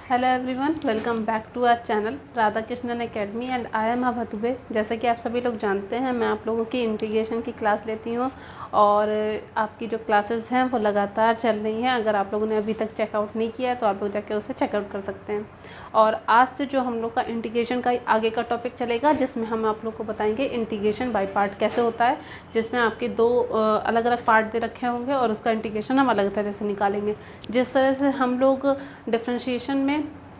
Hello everyone, welcome back to our channel Radha Krishnan academy and I am Abha Dubey. जैसे कि आप सभी लोग जानते हैं, मैं आप लोगों की इंटीग्रेशन की क्लास लेती हूं और आपकी जो क्लासेस हैं वो लगातार चल रही हैं। अगर आप लोगों ने अभी तक चेकआउट नहीं किया है तो आप लोग जाके उसे चेकआउट कर सकते हैं। और आज से जो हम लोग का इंटीग्रेशन का आगे का टॉपिक चलेगा, जिसमें हम आप लोग को बताएंगे इंटीग्रेशन बाय पार्ट कैसे होता है, जिसमें आपके दो अलग अलग पार्ट दे रखे होंगे और उसका इंटीग्रेशन हम अलग तरह से निकालेंगे। जिस तरह से हम लोग डिफरेंशिएशन में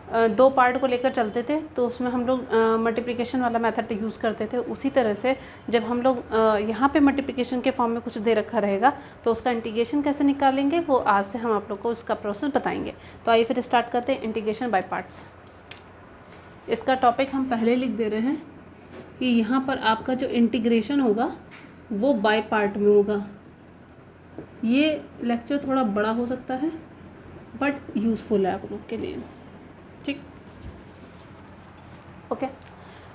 दो पार्ट को लेकर चलते थे तो उसमें हम लोग मल्टीप्लिकेशन वाला मेथड यूज़ करते थे, उसी तरह से जब हम लोग यहाँ पे मल्टीप्लिकेशन के फॉर्म में कुछ दे रखा रहेगा तो उसका इंटीग्रेशन कैसे निकालेंगे वो आज से हम आप लोग को उसका प्रोसेस बताएंगे। तो आइए फिर स्टार्ट करते हैं इंटीग्रेशन बाय पार्ट्स। इसका टॉपिक हम पहले लिख दे रहे हैं कि यहाँ पर आपका जो इंटीग्रेशन होगा वो बाय पार्ट में होगा। ये लेक्चर थोड़ा बड़ा हो सकता है बट यूज़फुल है आप लोग के लिए, ठीक। ओके,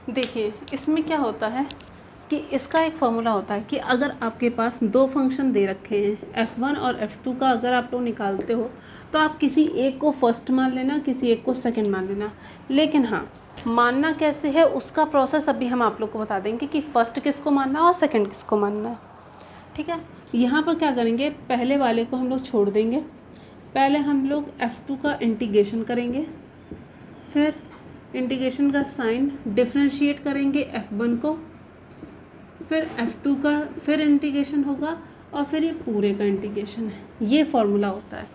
देखिए इसमें क्या होता है कि इसका एक फॉर्मूला होता है कि अगर आपके पास दो फंक्शन दे रखे हैं f1 और f2 का अगर आप लोग निकालते हो तो आप किसी एक को फर्स्ट मान लेना, किसी एक को सेकंड मान लेना। लेकिन हाँ, मानना कैसे है उसका प्रोसेस अभी हम आप लोग को बता देंगे कि फ़र्स्ट किसको मानना है और सेकंड किसको मानना है, ठीक है। यहाँ पर क्या करेंगे, पहले वाले को हम लोग छोड़ देंगे। पहले हम लोग f2 का इंटीग्रेशन करेंगे, फिर इंटीग्रेशन का साइन डिफरेंशिएट करेंगे f1 को, फिर f2 का फिर इंटीग्रेशन होगा और फिर ये पूरे का इंटीग्रेशन है। ये फॉर्मूला होता है,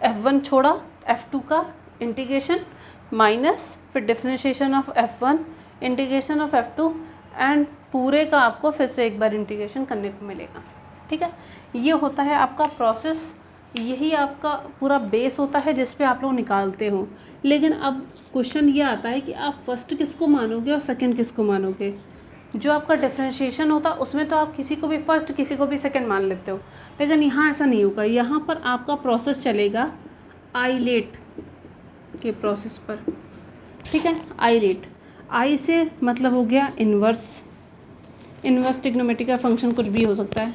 f1 छोड़ा f2 का इंटीग्रेशन माइनस फिर differentiation of f1 integration of f2 and पूरे का आपको फिर से एक बार इंटीग्रेशन करने को मिलेगा, ठीक है। ये होता है आपका प्रोसेस, यही आपका पूरा बेस होता है जिस पे आप लोग निकालते हो। लेकिन अब क्वेश्चन ये आता है कि आप फर्स्ट किसको मानोगे और सेकंड किसको मानोगे। जो आपका डिफरेंशिएशन होता है उसमें तो आप किसी को भी फर्स्ट किसी को भी सेकंड मान लेते हो, लेकिन यहाँ ऐसा नहीं होगा। यहाँ पर आपका प्रोसेस चलेगा आइलेट के प्रोसेस पर, ठीक है। आइलेट, आई से मतलब हो गया इन्वर्स, इन्वर्स ट्रिग्नोमेट्री का फंक्शन कुछ भी हो सकता है।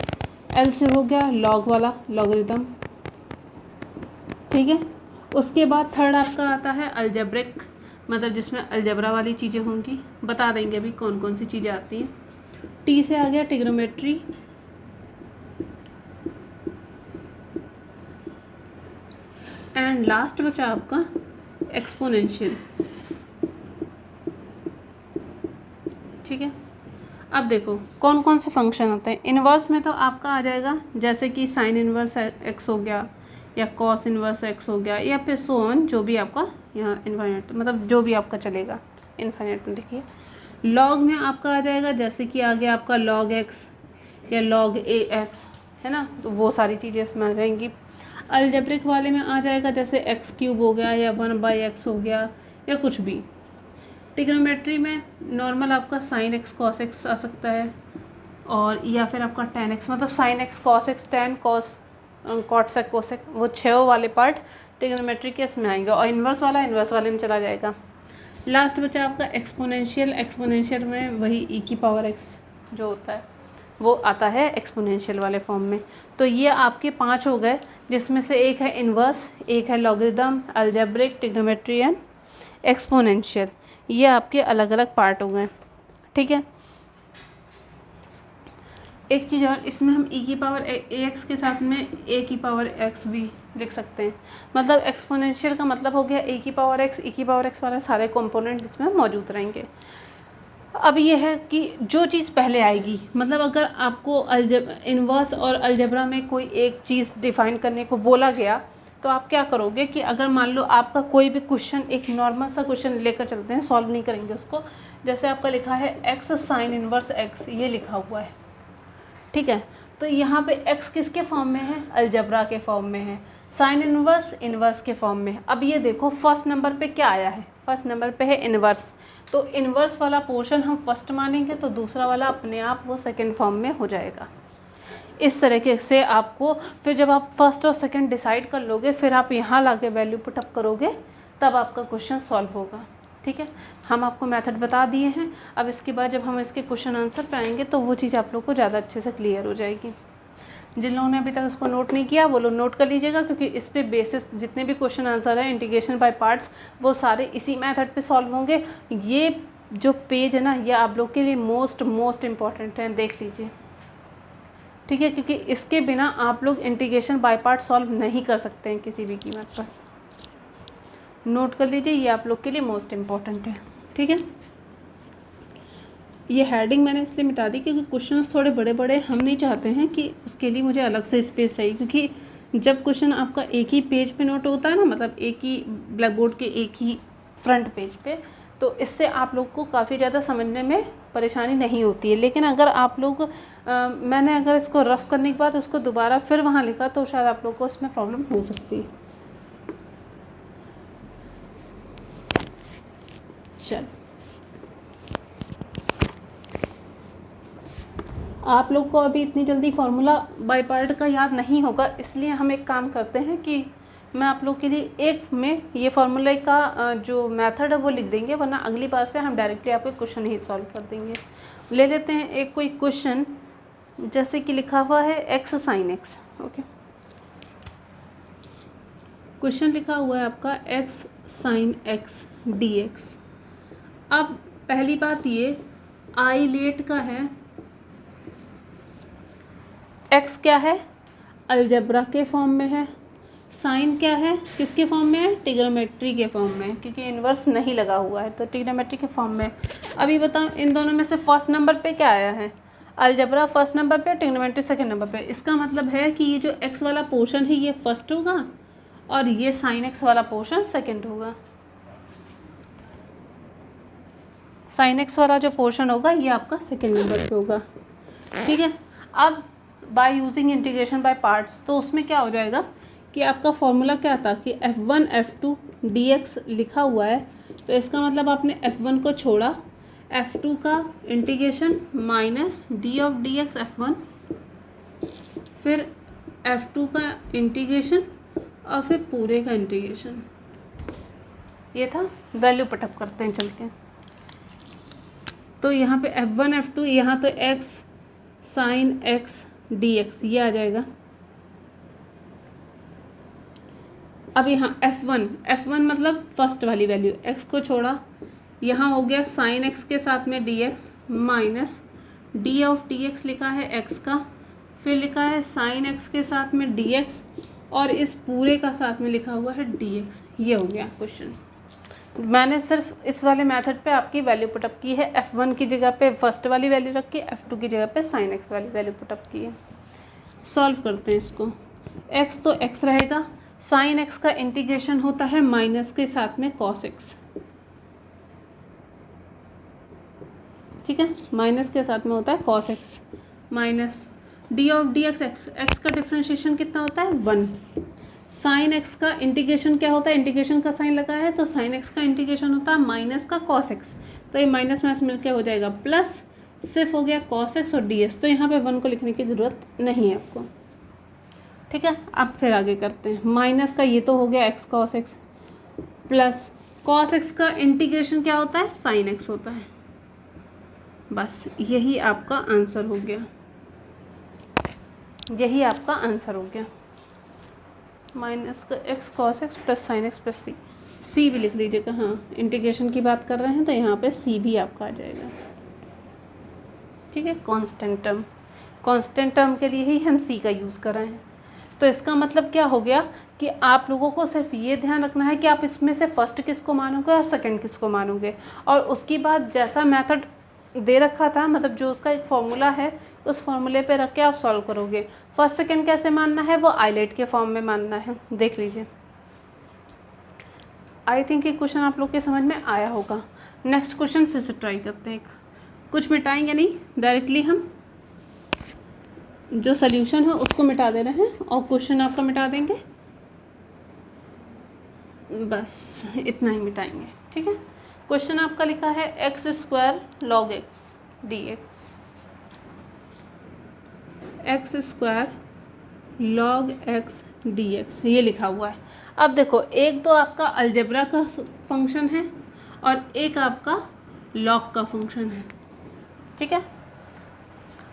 एल से हो गया लॉग वाला लॉगरिथम, ठीक है। उसके बाद थर्ड आपका आता है अलजेब्रिक, मतलब जिसमें अलजेब्रा वाली चीज़ें होंगी, बता देंगे अभी कौन कौन सी चीज़ें आती हैं। टी से आ गया ट्रिग्नोमेट्री, एंड लास्ट बचा आपका एक्सपोनेंशियल, ठीक है। अब देखो कौन कौन से फंक्शन होते हैं। इन्वर्स में तो आपका आ जाएगा जैसे कि साइन इन्वर्स एक्स हो गया या कॉस इन्वर्स एक्स हो गया या फिर सो ऑन, जो भी आपका यहाँ इन्फाइनाइट मतलब जो भी आपका चलेगा इन्फाइनाइट में। देखिए लॉग में आपका आ जाएगा जैसे कि आ गया आपका लॉग एक्स या लॉग ए एक्स, है ना, तो वो सारी चीज़ें इसमें आ जाएंगी। अलजेब्रिक वाले में आ जाएगा जैसे एक्स क्यूब हो गया या 1/x हो गया या कुछ भी। ट्रिग्नोमेट्री में नॉर्मल आपका साइन एक्स कॉस एक्स आ सकता है, और या फिर आपका tan x मतलब sine x cos x tan cos cot sec cosec, वो छः वाले पार्ट ट्रिग्नोमेट्री के इसमें आएंगे और इन्वर्स वाला इन्वर्स वाले में चला जाएगा। लास्ट बचा आपका एक्सपोनेंशियल, एक्सपोनेंशियल में वही e की पावर x जो होता है वो आता है एक्सपोनेंशियल वाले फॉर्म में। तो ये आपके 5 हो गए, जिसमें से एक है इन्वर्स, एक है logarithm, algebraic, trigonometry and exponential. ये आपके अलग अलग पार्ट हो गए, ठीक है। एक चीज़ और, इसमें हम e की पावर ax के साथ में a की पावर x भी लिख सकते हैं। मतलब एक्सपोनेंशियल का मतलब हो गया a की पावर x, e की पावर x वाले सारे कंपोनेंट इसमें मौजूद रहेंगे। अब ये है कि जो चीज़ पहले आएगी, मतलब अगर आपको इन्वर्स और अलजेब्रा में कोई एक चीज़ डिफाइन करने को बोला गया तो आप क्या करोगे कि अगर मान लो आपका कोई भी क्वेश्चन, एक नॉर्मल सा क्वेश्चन लेकर चलते हैं, सॉल्व नहीं करेंगे उसको। जैसे आपका लिखा है x साइन इन्वर्स x, ये लिखा हुआ है, ठीक है। तो यहाँ पे x किसके फॉर्म में है, अलजेब्रा के फॉर्म में है, साइन इन्वर्स इन्वर्स के फॉर्म में है। अब ये देखो फर्स्ट नंबर पे क्या आया है, फर्स्ट नंबर पे है इन्वर्स, तो इन्वर्स वाला पोर्शन हम फर्स्ट मानेंगे तो दूसरा वाला अपने आप वो सेकंड फॉर्म में हो जाएगा। इस तरीके से आपको फिर जब आप फर्स्ट और सेकंड डिसाइड कर लोगे, फिर आप यहाँ लाके वैल्यू पुटअप करोगे, तब आपका क्वेश्चन सॉल्व होगा, ठीक है। हम आपको मेथड बता दिए हैं। अब इसके बाद जब हम इसके क्वेश्चन आंसर पे आएंगे तो वो चीज़ आप लोग को ज़्यादा अच्छे से क्लियर हो जाएगी। जिन लोगों ने अभी तक उसको नोट नहीं किया वो लोग नोट कर लीजिएगा, क्योंकि इस पे बेसिस जितने भी क्वेश्चन आंसर है इंटीग्रेशन बाय पार्ट्स वो सारे इसी मेथड पे सॉल्व होंगे। ये जो पेज है ना ये आप लोग के लिए मोस्ट इम्पॉर्टेंट है, देख लीजिए, ठीक है, क्योंकि इसके बिना आप लोग इंटीग्रेशन बाय पार्ट सॉल्व नहीं कर सकते हैं किसी भी कीमत पर। नोट कर लीजिए, ये आप लोग के लिए मोस्ट इम्पॉर्टेंट है, ठीक है। ये हेडिंग मैंने इसलिए मिटा दी क्योंकि क्वेश्चंस थोड़े बड़े बड़े हम नहीं चाहते हैं कि उसके लिए मुझे अलग से स्पेस चाहिए, क्योंकि जब क्वेश्चन आपका एक ही पेज पे नोट होता है ना, मतलब एक ही ब्लैक बोर्ड के एक ही फ्रंट पेज पे, तो इससे आप लोग को काफ़ी ज़्यादा समझने में परेशानी नहीं होती है। लेकिन अगर आप लोग मैंने अगर इसको रफ़ करने के बाद उसको दोबारा फिर वहाँ लिखा तो शायद आप लोग को इसमें प्रॉब्लम हो सकती है। चल, आप लोग को अभी इतनी जल्दी फार्मूला बाय पार्ट का याद नहीं होगा, इसलिए हम एक काम करते हैं कि मैं आप लोग के लिए एक में ये फार्मूले का जो मेथड है वो लिख देंगे, वरना अगली बार से हम डायरेक्टली आपके क्वेश्चन ही सॉल्व कर देंगे। ले लेते हैं एक कोई क्वेश्चन, जैसे कि लिखा हुआ है x sine x. Okay, question लिखा हुआ है आपका x sine x d x. अब पहली बात ये आइलेट का है, एक्स क्या है अलजेब्रा के फॉर्म में है, साइन क्या है किसके फॉर्म में है ट्रिग्नोमेट्री के फॉर्म में, क्योंकि इन्वर्स नहीं लगा हुआ है तो ट्रिग्नोमेट्री के फॉर्म में। अभी बताओ इन दोनों में से फर्स्ट नंबर पे क्या आया है, अलजेब्रा फर्स्ट नंबर पे, ट्रिग्नोमेट्री सेकंड नंबर पे। इसका मतलब है कि ये जो एक्स वाला पोर्शन है ये फर्स्ट होगा और ये साइन एक्स वाला पोर्शन सेकेंड होगा। साइन एक्स वाला जो पोर्शन होगा ये आपका सेकेंड नंबर पे होगा, ठीक है। अब by using integration by parts, तो उसमें क्या हो जाएगा कि आपका फॉर्मूला क्या था कि f1 f2 dx लिखा हुआ है, तो इसका मतलब आपने f1 को छोड़ा, f2 का integration minus d of dx f1, फिर f2 का इंटीग्रेशन और फिर पूरे का इंटीग्रेशन। ये था, वैल्यू पुटअप करते हैं चल के। तो यहाँ पे f1 f2, यहाँ तो x साइन x dx ये आ जाएगा। अब यहाँ f1 मतलब फर्स्ट वाली वैल्यू, x को छोड़ा, यहाँ हो गया साइन x के साथ में dx minus d of dx लिखा है x का, फिर लिखा है साइन x के साथ में dx और इस पूरे का साथ में लिखा हुआ है dx। ये हो गया क्वेश्चन। मैंने सिर्फ इस वाले मेथड पे आपकी वैल्यू पुटअप की है, f1 की जगह पे फर्स्ट वाली वैल्यू रख के f2 की जगह पे साइन x वाली वैल्यू पुटअप की है। सॉल्व करते हैं इसको। x तो x रहेगा, साइन x का इंटीग्रेशन होता है माइनस के साथ में कॉस x, ठीक है, माइनस के साथ में होता है cos x minus d of dx x का डिफ्रेंशिएशन कितना होता है 1, साइन x का इंटीग्रेशन क्या होता है, इंटीग्रेशन का साइन लगा है तो साइन x का इंटीग्रेशन होता है माइनस का कॉस x, तो ये माइनस माइनस मिलकर हो जाएगा प्लस, सिर्फ हो गया कॉस x और ds, तो यहाँ पे 1 को लिखने की ज़रूरत नहीं है आपको, ठीक है। अब फिर आगे करते हैं, माइनस का ये तो हो गया x cos x plus cos x का इंटीग्रेशन क्या होता है साइन x होता है, बस यही आपका आंसर हो गया, यही आपका आंसर हो गया। माइनस का x cos x plus sign x plus c भी लिख लीजिएगा, हाँ इंटीग्रेशन की बात कर रहे हैं तो यहाँ पे c भी आपका आ जाएगा, ठीक है। कांस्टेंट टर्म के लिए ही हम c का यूज़ कर रहे हैं। तो इसका मतलब क्या हो गया कि आप लोगों को सिर्फ ये ध्यान रखना है कि आप इसमें से फर्स्ट किसको मानोगे और सेकंड किसको मानोगे, और उसकी बाद जैसा मेथड दे रखा था, मतलब जो उसका एक फॉर्मूला है उस फॉर्मूले पे रख के आप सॉल्व करोगे। फर्स्ट सेकंड कैसे मानना है वो आइलेट के फॉर्म में मानना है, देख लीजिए। आई थिंक ये क्वेश्चन आप लोग के समझ में आया होगा। नेक्स्ट क्वेश्चन फिर से ट्राई करते हैं, कुछ मिटाएंगे नहीं, डायरेक्टली हम जो सोल्यूशन है उसको मिटा दे रहे हैं और क्वेश्चन आपका मिटा देंगे, बस इतना ही मिटाएंगे, ठीक है। क्वेश्चन आपका लिखा है x square log x d x square log x d x, ये लिखा हुआ है। अब देखो, एक तो आपका अलजेब्रा का फंक्शन है और एक आपका लॉग का फंक्शन है, ठीक है।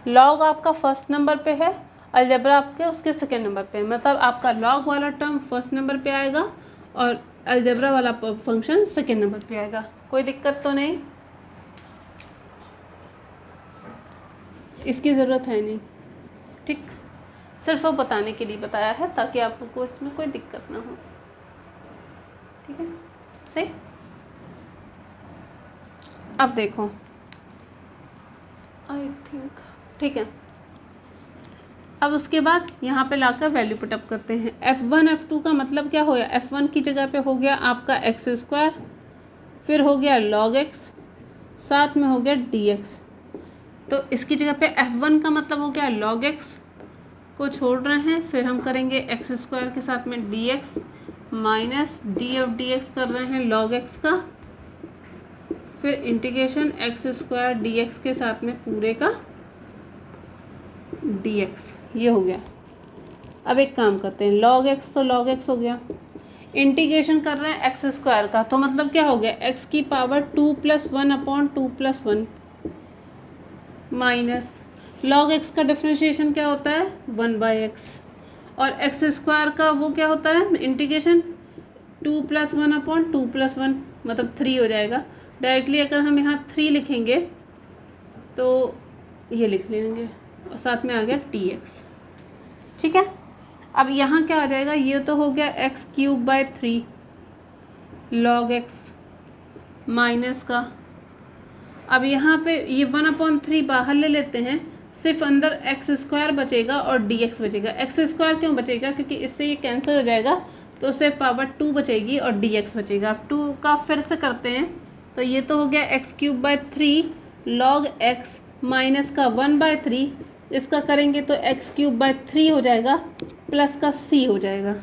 लॉग आपका फर्स्ट नंबर पे है अलजेब्रा आपके उसके सेकेंड नंबर पे, मतलब आपका लॉग वाला टर्म फर्स्ट नंबर पे आएगा और अलजेब्रा वाला फंक्शन सेकेंड नंबर पे आएगा। कोई दिक्कत तो नहीं, इसकी ज़रूरत है नहीं, ठीक, सिर्फ वो बताने के लिए बताया है ताकि आपको इसमें कोई दिक्कत ना हो, ठीक है, सही। अब देखो, आई थिंक ठीक है। अब उसके बाद यहाँ पे लाकर वैल्यू पुटअप करते हैं। F1 F2 का मतलब क्या हो गया, F1 की जगह पे हो गया आपका एक्स स्क्वायर, फिर हो गया log x, साथ में हो गया dx। तो इसकी जगह पे F1 का मतलब हो गया log x को छोड़ रहे हैं, फिर हम करेंगे एक्स स्क्वायर के साथ में dx minus d of dx कर रहे हैं log x का, फिर इंटीग्रेशन एक्स स्क्वायर dx के साथ में पूरे का dx, ये हो गया। अब एक काम करते हैं, log x तो log x हो गया, इंटीग्रेशन कर रहे हैं एक्स स्क्वायर का, तो मतलब क्या हो गया, x की पावर 2+1/2+1 माइनस log x का डिफरेंशिएशन क्या होता है 1/x, और एक्स स्क्वायर का वो क्या होता है इंटीग्रेशन 2+1/2+1 मतलब 3 हो जाएगा। डायरेक्टली अगर हम यहाँ 3 लिखेंगे तो ये लिख लेंगे और साथ में आ गया dx, ठीक है। अब यहाँ क्या आ जाएगा, ये तो हो गया x³/3 log x माइनस का, अब यहाँ पे ये 1/3 बाहर ले लेते हैं, सिर्फ अंदर एक्स स्क्वायर बचेगा और dx बचेगा। एक्स स्क्वायर क्यों बचेगा, क्योंकि इससे ये कैंसिल हो जाएगा, तो उससे पावर 2 बचेगी और dx बचेगा। अब 2 का फिर से करते हैं, तो ये तो हो गया x³/3 log x माइनस का 1/3, इसका करेंगे तो x³/3 हो जाएगा प्लस का c हो जाएगा,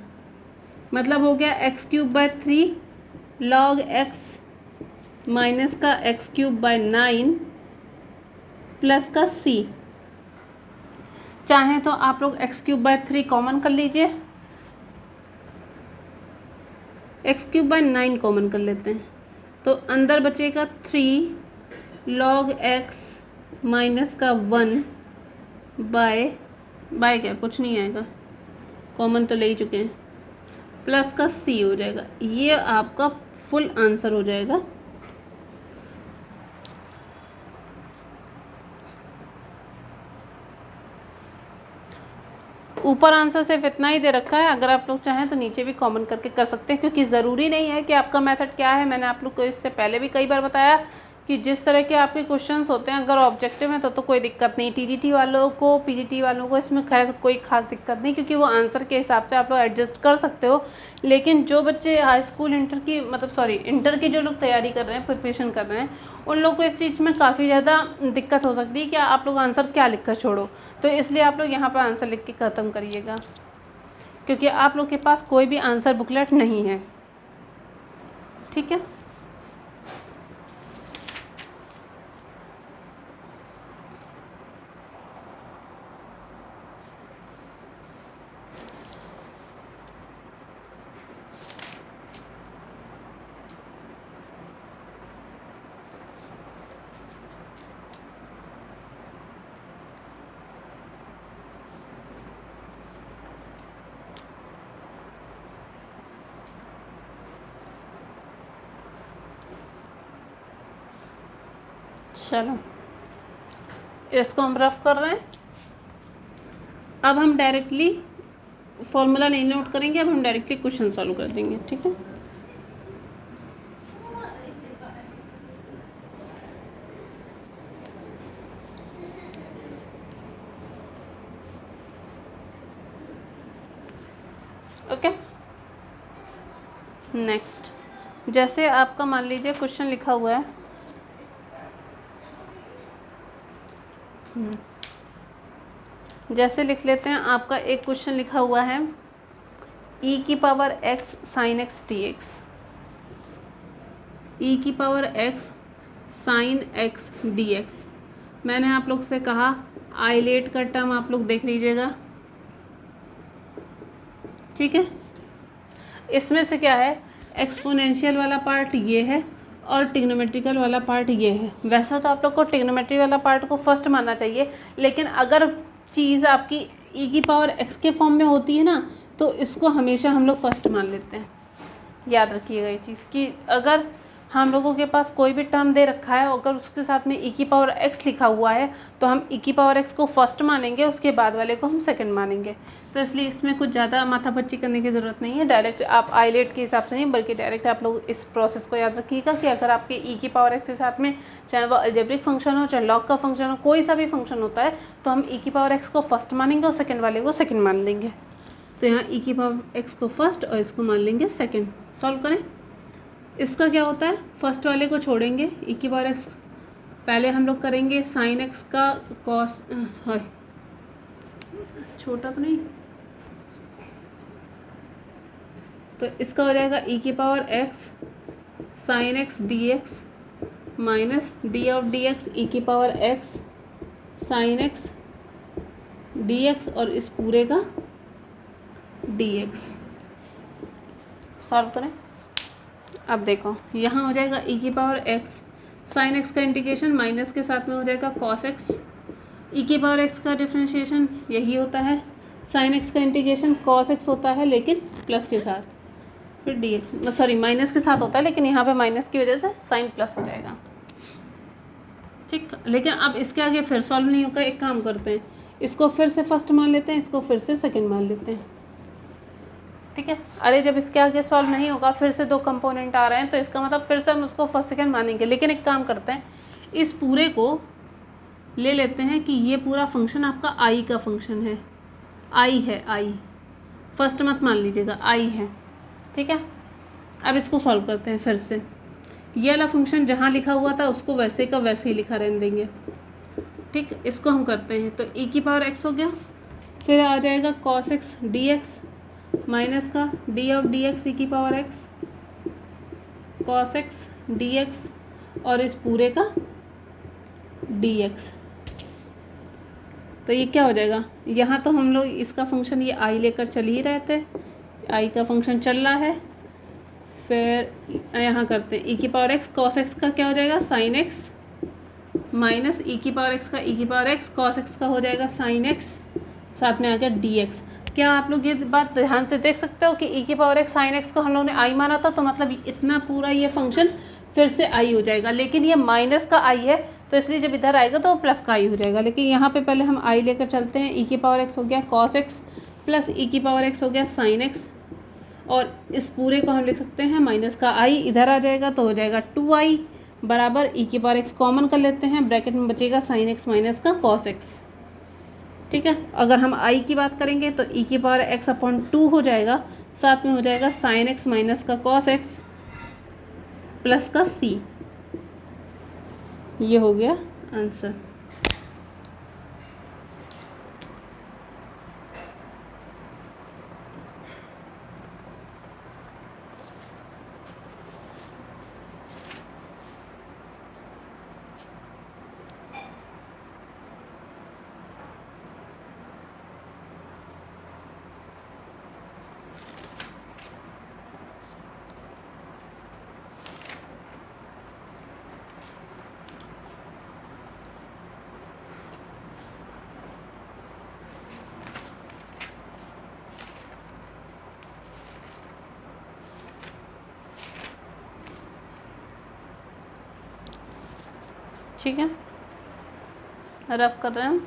मतलब हो गया x³/3 log x माइनस का x³/9 प्लस का c। चाहें तो आप लोग x³/3 कॉमन कर लीजिए, x³/9 कॉमन कर लेते हैं, तो अंदर बचेगा 3 log x माइनस का 1 बाय क्या कुछ नहीं आएगा, कॉमन तो ले ही चुके हैं, प्लस का c हो जाएगा। ये आपका फुल आंसर हो जाएगा। ऊपर आंसर सिर्फ इतना ही दे रखा है, अगर आप लोग चाहें तो नीचे भी कॉमन करके कर सकते हैं, क्योंकि ज़रूरी नहीं है कि आपका मेथड क्या है। मैंने आप लोग को इससे पहले भी कई बार बताया कि जिस तरह के आपके क्वेश्चंस होते हैं, अगर ऑब्जेक्टिव हैं तो कोई दिक्कत नहीं, टीजीटी वालों को पीजीटी वालों को इसमें खैर कोई खास दिक्कत नहीं, क्योंकि वो आंसर के हिसाब से आप लोग एडजस्ट कर सकते हो। लेकिन जो बच्चे हाई स्कूल इंटर की इंटर की जो लोग तैयारी कर रहे हैं, प्रिपरेशन कर रहे हैं, उन लोग को इस चीज़ में काफ़ी ज़्यादा दिक्कत हो सकती है कि आप लोग आंसर क्या लिख कर छोड़ो। तो इसलिए आप लोग यहाँ पर आंसर लिख के ख़त्म करिएगा, क्योंकि आप लोग के पास कोई भी आंसर बुकलेट नहीं है, ठीक है। चलो इसको हम रफ कर रहे हैं। अब हम डायरेक्टली फॉर्मूला नहीं नोट करेंगे, अब हम डायरेक्टली क्वेश्चन सॉल्व कर देंगे, ठीक है। ओके, नेक्स्ट, जैसे आपका मान लीजिए क्वेश्चन लिखा हुआ है, जैसे लिख लेते हैं, आपका एक क्वेश्चन लिखा हुआ है e⁻x sin x dx, e⁻x sin x dx। मैंने आप लोग से कहा आइलेट का टर्म आप लोग देख लीजिएगा, ठीक है। इसमें से क्या है, एक्सपोनेंशियल वाला पार्ट ये है और ट्रिग्नोमेट्रिकल वाला पार्ट ये है। वैसा तो आप लोग को ट्रिग्नोमेट्री वाला पार्ट को फर्स्ट मानना चाहिए, लेकिन अगर चीज़ आपकी ई की पावर एक्स के फॉर्म में होती है ना, तो इसको हमेशा हम लोग फर्स्ट मान लेते हैं। याद रखिएगा ये चीज़ कि अगर हम लोगों के पास कोई भी टर्म दे रखा है, अगर उसके साथ में ई की पावर एक्स लिखा हुआ है तो हम ई की पावर एक्स को फर्स्ट मानेंगे, उसके बाद वाले को हम सेकंड मानेंगे। तो इसलिए इसमें कुछ ज़्यादा माथापच्ची करने की ज़रूरत नहीं है। डायरेक्ट आप आईलेट के हिसाब से नहीं, बल्कि डायरेक्ट आप लोग इस प्रोसेस को याद रखिएगा कि अगर आपके ई की पावर एक्स के साथ में चाहे वो अलजेब्रिक फंक्शन हो, चाहे लॉग का फंक्शन हो, कोई सा भी फंक्शन होता है, तो हम ई की पावर एक्स को फर्स्ट मानेंगे और सेकेंड वाले को सेकेंड मान देंगे। तो यहाँ ई की पावर एक्स को फर्स्ट और इसको मान लेंगे सेकेंड। सॉल्व करें। इसका क्या होता है, फर्स्ट वाले को छोड़ेंगे, ई की पावर एक्स पहले हम लोग करेंगे साइन एक्स का कॉस, छोटा तो नहीं, तो इसका हो जाएगा ई की power x sine x d x minus d of d x e की power x sine x d x और इस पूरे का डी एक्स। सॉल्व करें। अब देखो यहाँ हो जाएगा ई की पावर एक्स साइन एक्स का इंटीग्रेशन माइनस के साथ में हो जाएगा कॉस एक्स, ई की पावर एक्स का डिफरेंशिएशन यही होता है, साइन एक्स का इंटीग्रेशन कॉस एक्स होता है लेकिन प्लस के साथ, फिर डी एक्स, सॉरी माइनस के साथ होता है लेकिन यहाँ पे माइनस की वजह से साइन प्लस हो जाएगा। ठीक, लेकिन अब इसके आगे फिर सॉल्व नहीं होगा। एक काम करते हैं, इसको फिर से फर्स्ट मान लेते हैं, इसको फिर से सेकेंड मान लेते हैं। ठीक है, अरे जब इसके आगे सॉल्व नहीं होगा, फिर से दो कंपोनेंट आ रहे हैं, तो इसका मतलब फिर से हम उसको फर्स्ट सेकेंड मानेंगे। लेकिन एक काम करते हैं, इस पूरे को ले लेते हैं कि ये पूरा फंक्शन आपका आई का फंक्शन है, आई है, आई फर्स्ट मत मान लीजिएगा, आई है। ठीक है, अब इसको सॉल्व करते हैं फिर से। ये वाला फंक्शन जहाँ लिखा हुआ था उसको वैसे का वैसे ही लिखा रहने देंगे। ठीक, इसको हम करते हैं, तो ई की पावर एक्स हो गया, फिर आ जाएगा cos x d x minus का d of d x e की power x cos x d x और इस पूरे का डी एक्स। तो ये क्या हो जाएगा, यहाँ तो हम लोग इसका फंक्शन ये आई लेकर चल ही रहे थे, आई का फंक्शन चल रहा है। फिर यहाँ करते हैं ई की पावर एक्स कॉस एक्स का क्या हो जाएगा, साइन एक्स माइनस ई की पावर एक्स का ई की पावर एक्स कॉस एक्स का हो जाएगा साइन एक्स, साथ में आ गया डी एक्स। क्या आप लोग ये बात ध्यान से देख सकते हो कि ई की पावर एक्स साइन एक्स को हम लोग ने आई माना था, तो मतलब इतना पूरा ये फंक्शन फिर से आई हो जाएगा, लेकिन ये माइनस का आई है, तो इसलिए जब इधर आएगा तो प्लस का आई हो जाएगा। लेकिन यहाँ पे पहले हम आई लेकर चलते हैं, ई की पावर एक्स हो गया कॉस एक्स प्लस ई की पावर एक्स हो गया साइन एक्स, और इस पूरे को हम लिख सकते हैं माइनस का आई, इधर आ जाएगा तो हो जाएगा 2i बराबर ई की पावर एक्स कॉमन कर लेते हैं, ब्रैकेट में बचेगा साइन एक्स माइनस का कॉस एक्स। ठीक है, अगर हम आई की बात करेंगे तो ई की पावर एक्स अपॉन 2 हो जाएगा, साथ में हो जाएगा साइन एक्स माइनस का कॉस एक्स प्लस का सी। ये हो गया आंसर। ठीक है, रफ कर रहे हैं हम।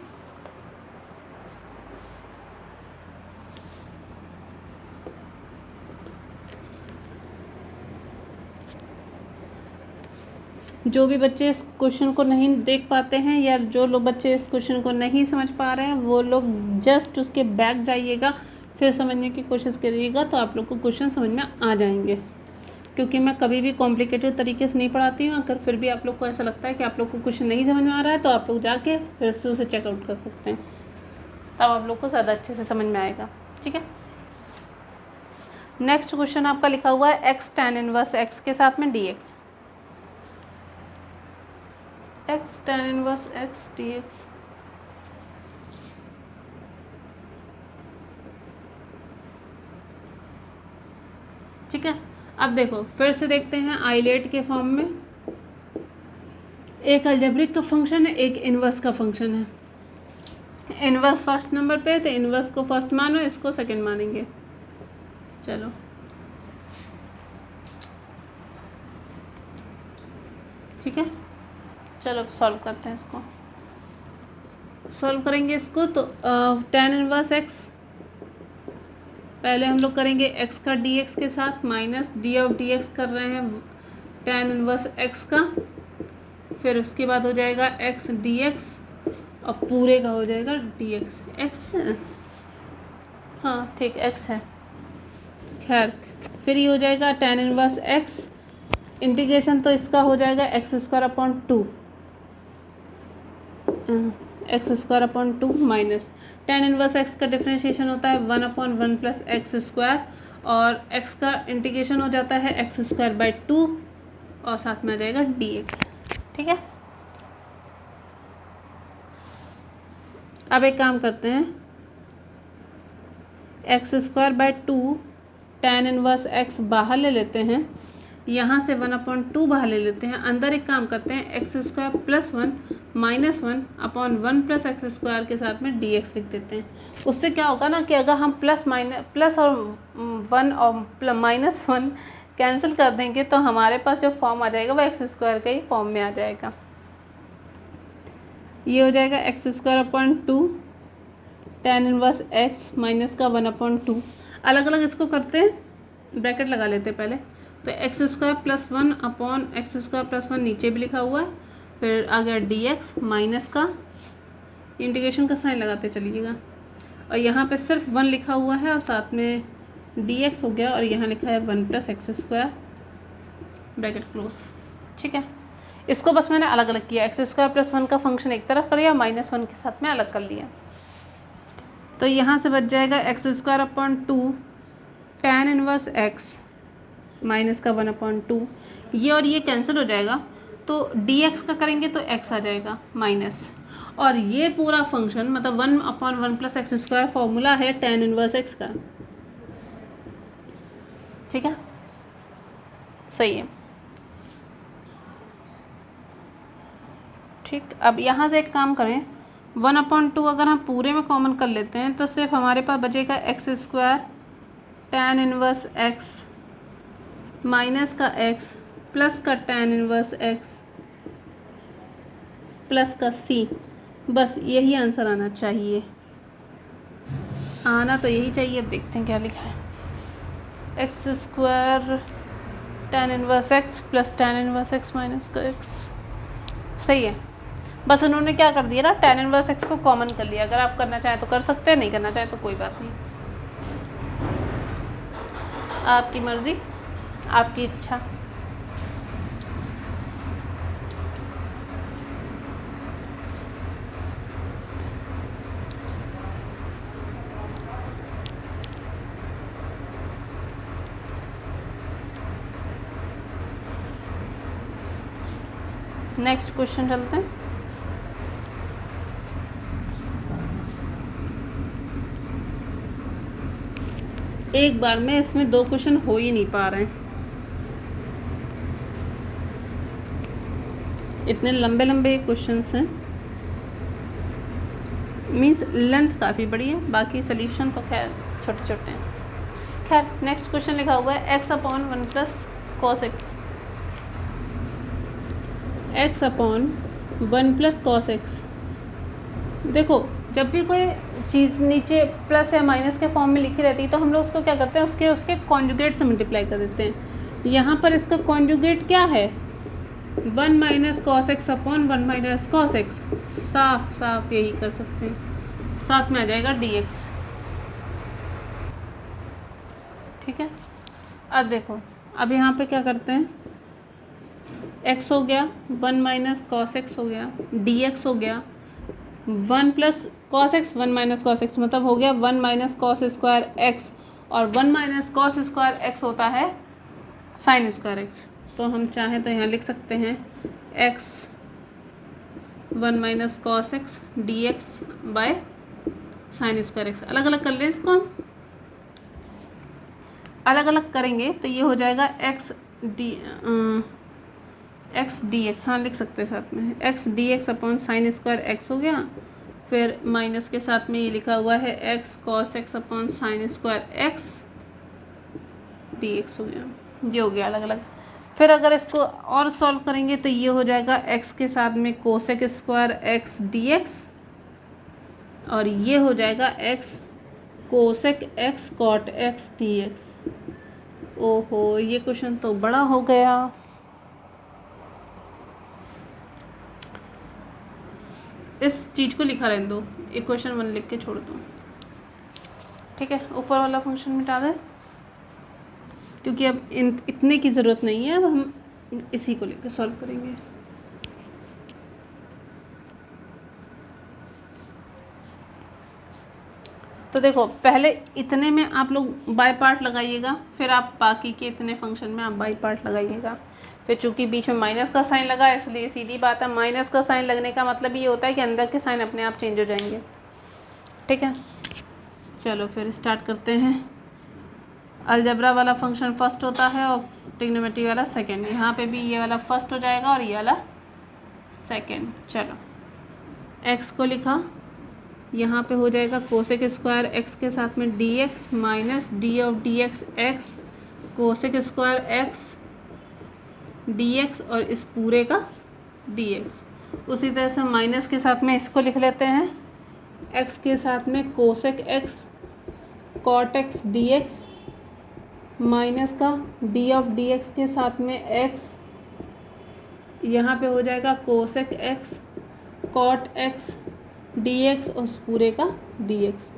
जो भी बच्चे इस क्वेश्चन को नहीं देख पाते हैं या जो लोग बच्चे इस क्वेश्चन को नहीं समझ पा रहे हैं, वो लोग जस्ट उसके बैक जाइएगा, फिर समझने की कोशिश करिएगा, तो आप लोग को क्वेश्चन समझ में आ जाएंगे। क्योंकि मैं कभी भी कॉम्प्लिकेटेड तरीके से नहीं पढ़ाती हूँ। अगर फिर भी आप लोग को ऐसा लगता है कि आप लोग को क्वेश्चन नहीं समझ में आ रहा है, तो आप लोग जाके फिर से उसे चेकआउट कर सकते हैं, तब आप लोग को ज़्यादा अच्छे से समझ में आएगा। ठीक है, नेक्स्ट क्वेश्चन आपका लिखा हुआ है एक्स tan इनवर्स एक्स के साथ में D x, x tan inverse x d x. ठीक है, अब देखो फिर से देखते हैं आइलेट के फॉर्म में, एक अलजेब्रिक का फंक्शन है, एक इनवर्स का फंक्शन है। इनवर्स फर्स्ट नंबर पे, तो इनवर्स को फर्स्ट मानो, इसको सेकंड मानेंगे। चलो ठीक है, चलो सॉल्व करते हैं इसको। सॉल्व करेंगे इसको तो tan इनवर्स x, पहले हम लोग करेंगे x का dx के साथ, माइनस d ऑफ dx कर रहे हैं tan इनवर्स x का, फिर उसके बाद हो जाएगा x dx और पूरे का हो जाएगा dx। x, हाँ ठीक x है, खैर फिर ये हो जाएगा tan इनवर्स x, इंटीग्रेशन तो इसका हो जाएगा x square upon two minus tan inverse x का डिफ्रेंशिएशन होता है 1/1 प्लस एक्स स्क्वायर, और x का इंटीग्रेशन हो जाता है एक्स स्क्वायर बाई 2 और साथ में आ जाएगा dx। ठीक है, अब एक काम करते हैं, x square by 2 tan inverse x बाहर ले लेते हैं, यहाँ से 1/2 बाहर ले लेते हैं, अंदर एक काम करते हैं x square plus 1 minus 1/1 plus x square के साथ में dx लिख देते हैं। उससे क्या होगा ना कि अगर हम प्लस और 1 और माइनस 1 कैंसिल कर देंगे तो हमारे पास जो फॉर्म आ जाएगा वो एक्स स्क्वायर का ही फॉर्म में आ जाएगा। ये हो जाएगा x square upon 2 tan inverse x minus का 1/2, अलग अलग इसको करते हैं, ब्रैकेट लगा लेते हैं पहले, तो x square plus 1 upon x square plus 1 नीचे भी लिखा हुआ है, फिर आ गया dx माइनस का इंटीग्रेशन का साइन लगाते चलिएगा, और यहाँ पे सिर्फ 1 लिखा हुआ है और साथ में dx हो गया, और यहाँ लिखा है 1 plus x square bracket close. ठीक है, इसको बस मैंने अलग अलग किया, एक्स स्क्वायर प्लस 1 का फंक्शन एक तरफ कर लिया, माइनस 1 के साथ में अलग कर लिया, तो यहाँ से बच जाएगा x square upon 2 tan inverse x minus का 1/2, ये और ये कैंसिल हो जाएगा, तो dx का करेंगे तो x आ जाएगा माइनस, और ये पूरा फंक्शन मतलब 1/1 प्लस एक्स स्क्वायर फॉर्मूला है tan इनवर्स x का। ठीक है, सही है। ठीक, अब यहाँ से एक काम करें, 1/2 अगर हम पूरे में कॉमन कर लेते हैं तो सिर्फ हमारे पास बचेगा x square tan inverse x minus का x प्लस का tan इनवर्स x प्लस का c, बस यही आंसर आना चाहिए, आना तो यही चाहिए। अब देखते हैं क्या लिखा है, x square tan inverse x plus tan inverse x minus का x, सही है। बस उन्होंने क्या कर दिया ना, tan इनवर्स x को कॉमन कर लिया, अगर आप करना चाहें तो कर सकते हैं, नहीं करना चाहें तो कोई बात नहीं, आपकी मर्ज़ी आपकी इच्छा। नेक्स्ट क्वेश्चन चलते हैं। एक बार में इसमें 2 क्वेश्चन हो ही नहीं पा रहे हैं, इतने लंबे लंबे क्वेश्चंस हैं, मीन्स लेंथ काफ़ी बड़ी है, बाकी सॉल्यूशन तो खैर छोटे छोटे हैं। खैर नेक्स्ट क्वेश्चन लिखा हुआ है x upon 1 plus cos x, x upon 1 plus cos x. देखो जब भी कोई चीज़ नीचे प्लस या माइनस के फॉर्म में लिखी रहती है तो हम लोग उसको क्या करते हैं, उसके कॉन्जुगेट से मल्टीप्लाई कर देते हैं। यहाँ पर इसका कॉन्जुगेट क्या है, 1 minus cos x upon 1 minus cos x, साफ साफ यही कर सकते हैं, साथ में आ जाएगा dx। ठीक है, अब देखो, अब यहाँ पे क्या करते हैं, x हो गया 1 माइनस कॉस एक्स हो गया, dx हो गया 1 plus cos x 1 minus cos x, मतलब हो गया 1 माइनस कॉस स्क्वायर एक्स, और 1 माइनस कॉस स्क्वायर एक्स होता है साइन स्क्वायर एक्स, तो हम चाहें तो यहाँ लिख सकते हैं x 1 minus cos x d x by sine square x. अलग अलग कर लें इसको, हम अलग अलग करेंगे तो ये हो जाएगा x डी एक्स, हाँ लिख सकते हैं साथ में, x D x upon sine square x हो गया, फिर माइनस के साथ में ये लिखा हुआ है x cos x upon sine square x d x हो गया, ये हो गया अलग अलग। फिर अगर इसको और सॉल्व करेंगे तो ये हो जाएगा एक्स के साथ में cosec square x d x, और ये हो जाएगा x cosec x cot x d x. ओहो, ये क्वेश्चन तो बड़ा हो गया। इस चीज़ को लिखा रहने दो, इक्वेशन 1 लिख के छोड़ दो, ठीक है। ऊपर वाला फंक्शन मिटा दें क्योंकि अब इतने की ज़रूरत नहीं है, अब हम इसी को लेकर सॉल्व करेंगे। तो देखो, पहले इतने में आप लोग बाय पार्ट लगाइएगा, फिर आप बाकी के इतने फंक्शन में आप बाय पार्ट लगाइएगा। फिर चूंकि बीच में माइनस का साइन लगा, इसलिए सीधी बात है, माइनस का साइन लगने का मतलब ये होता है कि अंदर के साइन अपने आप चेंज हो जाएंगे, ठीक है। चलो फिर स्टार्ट करते हैं। अलजबरा वाला फंक्शन फर्स्ट होता है और ट्रिग्नोमेट्री वाला सेकंड। यहाँ पे भी ये वाला फर्स्ट हो जाएगा और ये वाला सेकंड। चलो, एक्स को लिखा, यहाँ पे हो जाएगा कोसेक स्क्वायर एक्स के साथ में D x minus d of d x x cosec square x d x और इस पूरे का डी एक्स। उसी तरह से माइनस के साथ में इसको लिख लेते हैं, एक्स के साथ में cosec x cot x d x minus का डी ऑफ डी एक्स के साथ में एक्स, यहाँ पे हो जाएगा cosec x cot x d x और उस पूरे का डी एक्स,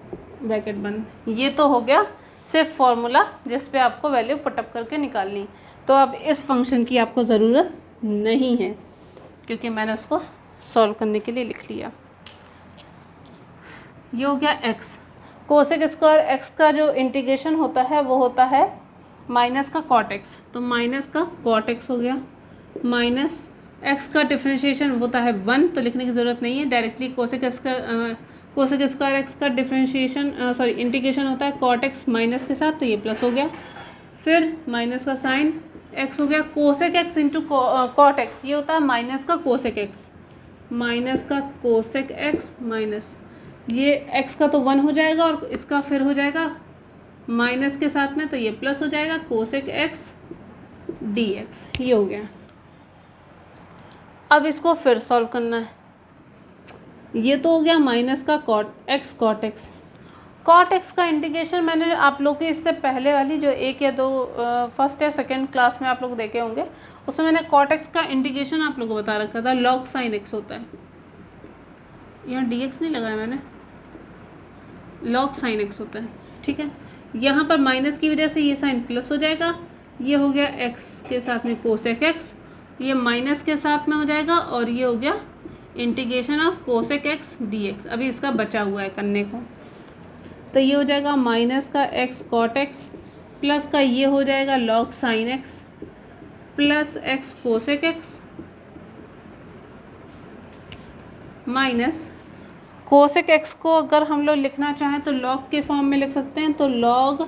ब्रैकेट बंद। ये तो हो गया सिर्फ फॉर्मूला जिस पे आपको वैल्यू पुटअप करके निकालनी। तो अब इस फंक्शन की आपको ज़रूरत नहीं है क्योंकि मैंने उसको सॉल्व करने के लिए लिख लिया। ये हो गया एक्स। कोसेक स्क्वायर एक्स का जो इंटीग्रेशन होता है वो होता है माइनस का कॉट एक्स, तो माइनस का कॉट एक्स हो गया, माइनस एक्स का डिफ्रेंशिएशन होता है 1, तो लिखने की ज़रूरत नहीं है, डायरेक्टली कोसेक स्क्वायर एक्स का डिफ्रेंशिएशन इंटीग्रेशन होता है कॉट एक्स माइनस के साथ, तो ये प्लस हो गया। फिर माइनस का साइन एक्स हो गया, cosec x into cot x, ये होता है माइनस का कोसेक एक्स, माइनस का कोसेक एक्स माइनस ये एक्स का तो 1 हो जाएगा और इसका फिर हो जाएगा माइनस के साथ में, तो ये प्लस हो जाएगा कोसेक एक्स डी एक्स, ये हो गया। अब इसको फिर सॉल्व करना है। ये तो हो गया माइनस का कॉट एक्स। कॉट एक्स का इंटीग्रेशन मैंने आप लोग की इससे पहले वाली जो 1 या 2 फर्स्ट या सेकंड क्लास में आप लोग देखे होंगे, उसमें मैंने कॉट एक्स का इंटीग्रेशन आप लोगों को बता रखा था, लॉग साइन एक्स होता है। यहाँ डी एक्स नहीं लगाया मैंने, लॉग साइन एक्स होता है, ठीक है। यहाँ पर माइनस की वजह से ये साइन प्लस हो जाएगा, ये हो गया एक्स के साथ में कोसेक एक्स, ये माइनस के साथ में हो जाएगा और ये हो गया integration of cosec x d x. अभी इसका बचा हुआ है करने को, तो ये हो जाएगा माइनस का एक्स कॉट एक्स प्लस का ये हो जाएगा log sine x plus x cosec x minus cosec x को अगर हम लोग लिखना चाहें तो लॉग के फॉर्म में लिख सकते हैं, तो लॉग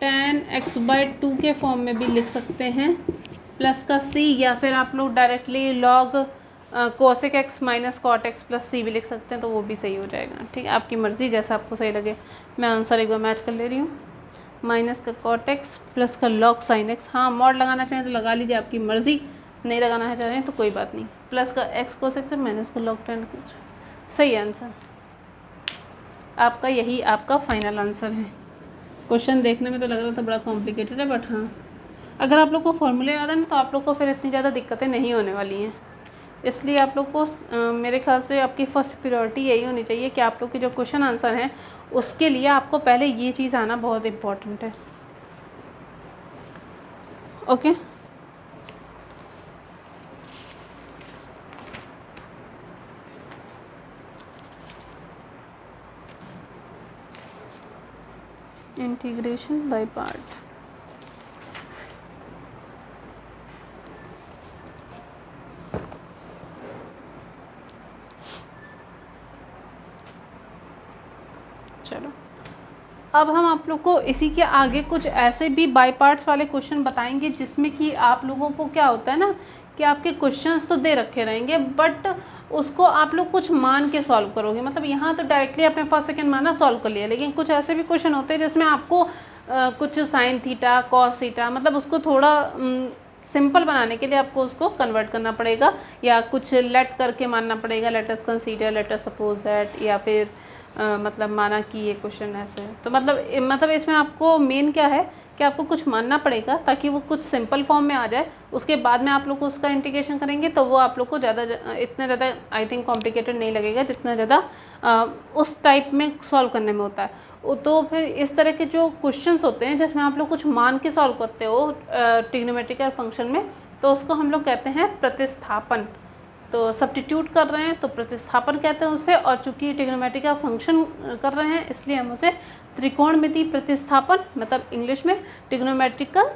tan x/2 के फॉर्म में भी लिख सकते हैं, प्लस का c, या फिर आप लोग directly log cosec x minus cot x plus c भी लिख सकते हैं, तो वो भी सही हो जाएगा, ठीक है। आपकी मर्ज़ी, जैसा आपको सही लगे। मैं आंसर एक बार मैच कर ले रही हूँ, माइनस का कॉट एक्स प्लस का लॉग साइन एक्स। हाँ, मॉड लगाना चाहें तो लगा लीजिए, आपकी मर्ज़ी, नहीं लगाना है चाहें तो कोई बात नहीं, प्लस का एक्स कोसेक से माइनस का लॉग tan एक्स। सही आंसर आपका, यही आपका फाइनल आंसर है। क्वेश्चन देखने में तो लग रहा था बड़ा कॉम्प्लिकेटेड है, बट हाँ, अगर आप लोग को फॉर्मूले याद है ना तो आप लोग को फिर इतनी ज़्यादा दिक्कतें नहीं होने वाली हैं। इसलिए आप लोग को मेरे ख्याल से आपकी फर्स्ट प्रायोरिटी यही होनी चाहिए कि आप लोग के जो क्वेश्चन आंसर हैं उसके लिए आपको पहले ये चीज़ आना बहुत इम्पोर्टेंट है। Okay, integration by part. चलो, अब हम आप लोग को इसी के आगे कुछ ऐसे भी बाय पार्ट्स वाले क्वेश्चन बताएंगे जिसमें कि आप लोगों को क्या होता है ना कि आपके क्वेश्चंस तो दे रखे रहेंगे, बट उसको आप लोग कुछ मान के सॉल्व करोगे। मतलब यहाँ तो डायरेक्टली आपने फर्स्ट सेकंड माना सॉल्व कर लिया, लेकिन कुछ ऐसे भी क्वेश्चन होते हैं जिसमें आपको कुछ साइन थीटा कॉस थीटा, मतलब उसको थोड़ा सिंपल बनाने के लिए आपको उसको कन्वर्ट करना पड़ेगा, या कुछ लेट करके मानना पड़ेगा, let us consider, let us suppose that, या फिर मतलब माना कि ये क्वेश्चन ऐसे है। तो मतलब इसमें आपको मेन क्या है कि आपको कुछ मानना पड़ेगा ताकि वो कुछ सिंपल फॉर्म में आ जाए। उसके बाद में आप लोग उसका इंटीग्रेशन करेंगे तो वो आप लोग को इतना ज़्यादा आई थिंक कॉम्प्लिकेटेड नहीं लगेगा जितना ज़्यादा उस टाइप में सॉल्व करने में होता है। तो फिर इस तरह के जो क्वेश्चंस होते हैं जिसमें आप लोग कुछ मान के सॉल्व करते हो ट्रिग्नोमेट्रिकल फंक्शन में, तो उसको हम लोग कहते हैं प्रतिस्थापन। तो सब्स्टिट्यूट कर रहे हैं तो प्रतिस्थापन कहते हैं उसे, और चूंकि ट्रिग्नोमेट्रिकल फंक्शन कर रहे हैं इसलिए हम उसे त्रिकोणमिति प्रतिस्थापन, मतलब इंग्लिश में ट्रिग्नोमेट्रिकल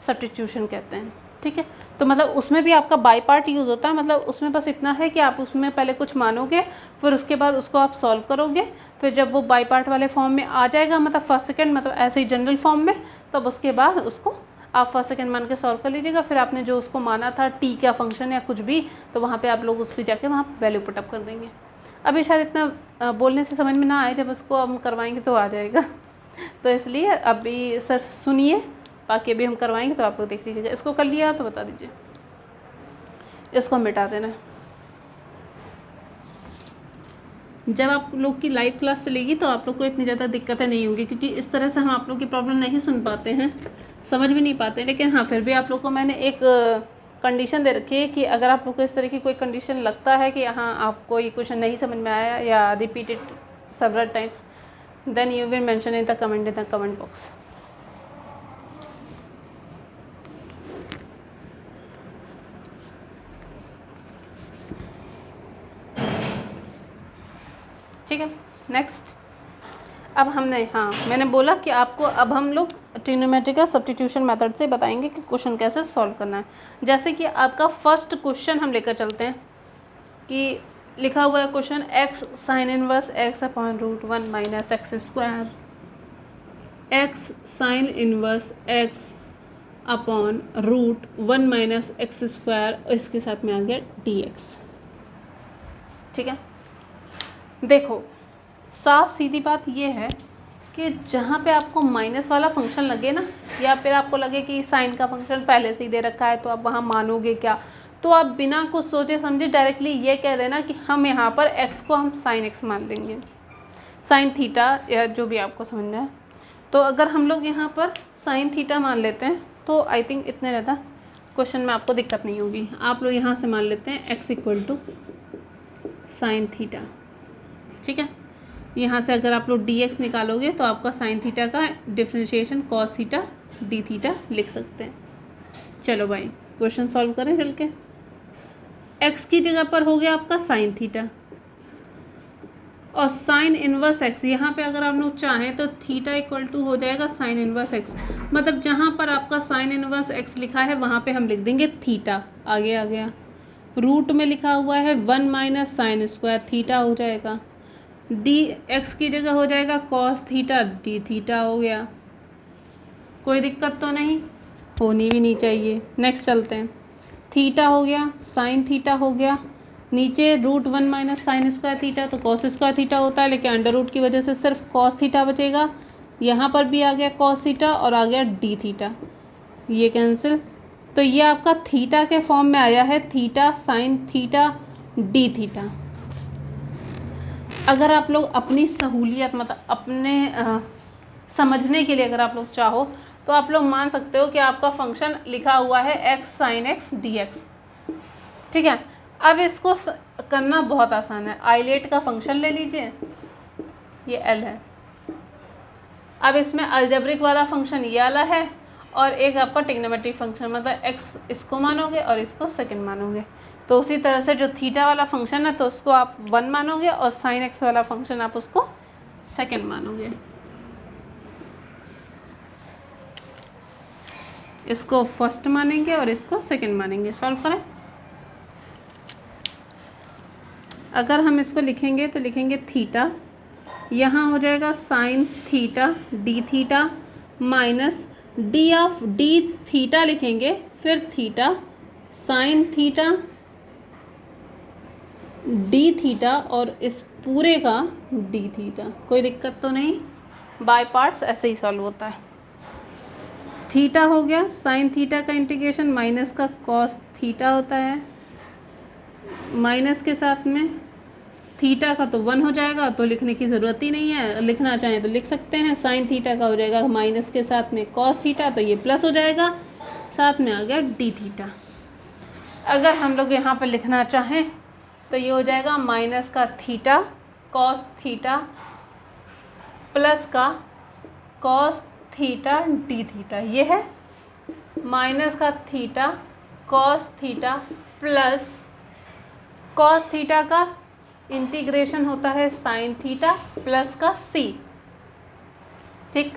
सब्स्टिट्यूशन कहते हैं। ठीक है, तो मतलब उसमें भी आपका बाई पार्ट यूज़ होता है। मतलब उसमें बस इतना है कि आप उसमें पहले कुछ मानोगे, फिर उसके बाद उसको आप सॉल्व करोगे, फिर जब वो बाई पार्ट वाले फॉर्म में आ जाएगा, मतलब फर्स्ट सेकंड, मतलब ऐसे ही जनरल फॉर्म में, तब उसके बाद उसको आप फर्स्ट सेकंड मान के सॉल्व कर लीजिएगा। फिर आपने जो उसको माना था टी का फंक्शन या कुछ भी, तो वहाँ पे आप लोग उसकी जाके वहाँ वैल्यू पुटअप कर देंगे। अभी शायद इतना बोलने से समझ में ना आए, जब उसको हम करवाएंगे तो आ जाएगा। तो इसलिए अभी सिर्फ सुनिए, बाकी अभी हम करवाएंगे तो आप लोग देख लीजिएगा। इसको कर लिया तो बता दीजिए, इसको मिटा देना। जब आप लोग की लाइव क्लास चलेगी तो आप लोग को इतनी ज़्यादा दिक्कतें नहीं होंगी, क्योंकि इस तरह से हम आप लोग की प्रॉब्लम नहीं सुन पाते हैं, समझ भी नहीं पाते। लेकिन हाँ, फिर भी आप लोग को मैंने एक कंडीशन दे रखी है कि अगर आप लोग को इस तरह की कोई कंडीशन लगता है कि हाँ आपको ये क्वेश्चन नहीं समझ में आया या repeated several times, then you will mention in the comment box. ठीक है, नेक्स्ट। अब हमने, हाँ मैंने बोला कि आपको अब हम लोग ट्रिग्नोमेट्रिकल सब्स्टिट्यूशन मेथड से बताएंगे कि क्वेश्चन कैसे सॉल्व करना है। जैसे कि आपका फर्स्ट क्वेश्चन हम लेकर चलते हैं कि लिखा हुआ है question x sine inverse x upon root 1 minus x square, x sine inverse x upon root 1 minus x square, और इसके साथ में आ गया dx। ठीक है, देखो साफ सीधी बात ये है कि जहाँ पे आपको माइनस वाला फंक्शन लगे ना, या फिर आपको लगे कि साइन का फंक्शन पहले से ही दे रखा है तो आप वहाँ मानोगे क्या, तो आप बिना कुछ सोचे समझे डायरेक्टली ये कह देना कि हम यहाँ पर x को हम साइन x मान लेंगे, साइन थीटा या जो भी आपको समझना है। तो अगर हम लोग यहाँ पर साइन थीटा मान लेते हैं तो आई थिंक इतने ज़्यादा क्वेश्चन में आपको दिक्कत नहीं होगी। आप लोग यहाँ से मान लेते हैं x equal to sine theta. ठीक है, यहाँ से अगर आप लोग dx निकालोगे तो आपका साइन थीटा का differentiation cos theta d theta लिख सकते हैं। चलो भाई क्वेश्चन सॉल्व करें चल के। x की जगह पर हो गया आपका साइन थीटा, और साइन इनवर्स x, यहाँ पे अगर आप लोग चाहें तो थीटा इक्वल टू हो जाएगा साइन इनवर्स x। मतलब जहाँ पर आपका साइन इनवर्स x लिखा है वहाँ पे हम लिख देंगे थीटा। आगे आ गया, रूट में लिखा हुआ है 1 माइनस साइन स्क्वायर, थीटा हो जाएगा, डी एक्स की जगह हो जाएगा कॉस थीटा डी थीटा हो गया। कोई दिक्कत तो नहीं, होनी भी नहीं चाहिए। नेक्स्ट चलते हैं, थीटा हो गया, साइन थीटा हो गया, नीचे root 1 minus sine square theta, तो कॉस स्क्वायर थीटा होता है, लेकिन अंडर रूट की वजह से सिर्फ कॉस थीटा बचेगा। यहाँ पर भी आ गया कॉस थीटा और आ गया डी थीटा, ये कैंसिल। तो ये आपका थीटा के फॉर्म में आया है, theta sine theta d theta. अगर आप लोग अपनी सहूलियत, मतलब अपने समझने के लिए अगर आप लोग चाहो तो आप लोग मान सकते हो कि आपका फंक्शन लिखा हुआ है x sign x d x. ठीक है, अब इसको करना बहुत आसान है। आइलेट का फंक्शन ले लीजिए, ये l है। अब इसमें अलजेब्रिक वाला फंक्शन ये वाला है, और एक आपका ट्रिग्नोमेट्रिक फंक्शन, मतलब x इसको मानोगे और इसको सेकंड मानोगे। तो उसी तरह से जो थीटा वाला फंक्शन है तो उसको आप 1 मानोगे, और साइन एक्स वाला फंक्शन आप उसको सेकंड मानोगे। इसको फर्स्ट मानेंगे और इसको सेकंड मानेंगे। सॉल्व करें। अगर हम इसको लिखेंगे तो लिखेंगे थीटा, यहाँ हो जाएगा sine theta d theta minus d of d theta लिखेंगे, फिर theta sine theta d theta और इस पूरे का डी थीटा, कोई दिक्कत तो नहीं, बाय पार्ट्स ऐसे ही सॉल्व होता है। थीटा हो गया, साइन थीटा का इंटीग्रेशन माइनस का कॉस थीटा होता है, माइनस के साथ में थीटा का तो 1 हो जाएगा, तो लिखने की ज़रूरत ही नहीं है, लिखना चाहें तो लिख सकते हैं। साइन थीटा का हो जाएगा माइनस के साथ में कॉस थीटा, तो ये प्लस हो जाएगा, साथ में आ गया डी थीटा। अगर हम लोग यहाँ पर लिखना चाहें तो ये हो जाएगा माइनस का थीटा कॉस थीटा प्लस का कॉस थीटा डी थीटा, ये है माइनस का theta cos theta plus cos theta का इंटीग्रेशन होता है साइन थीटा प्लस का सी। ठीक,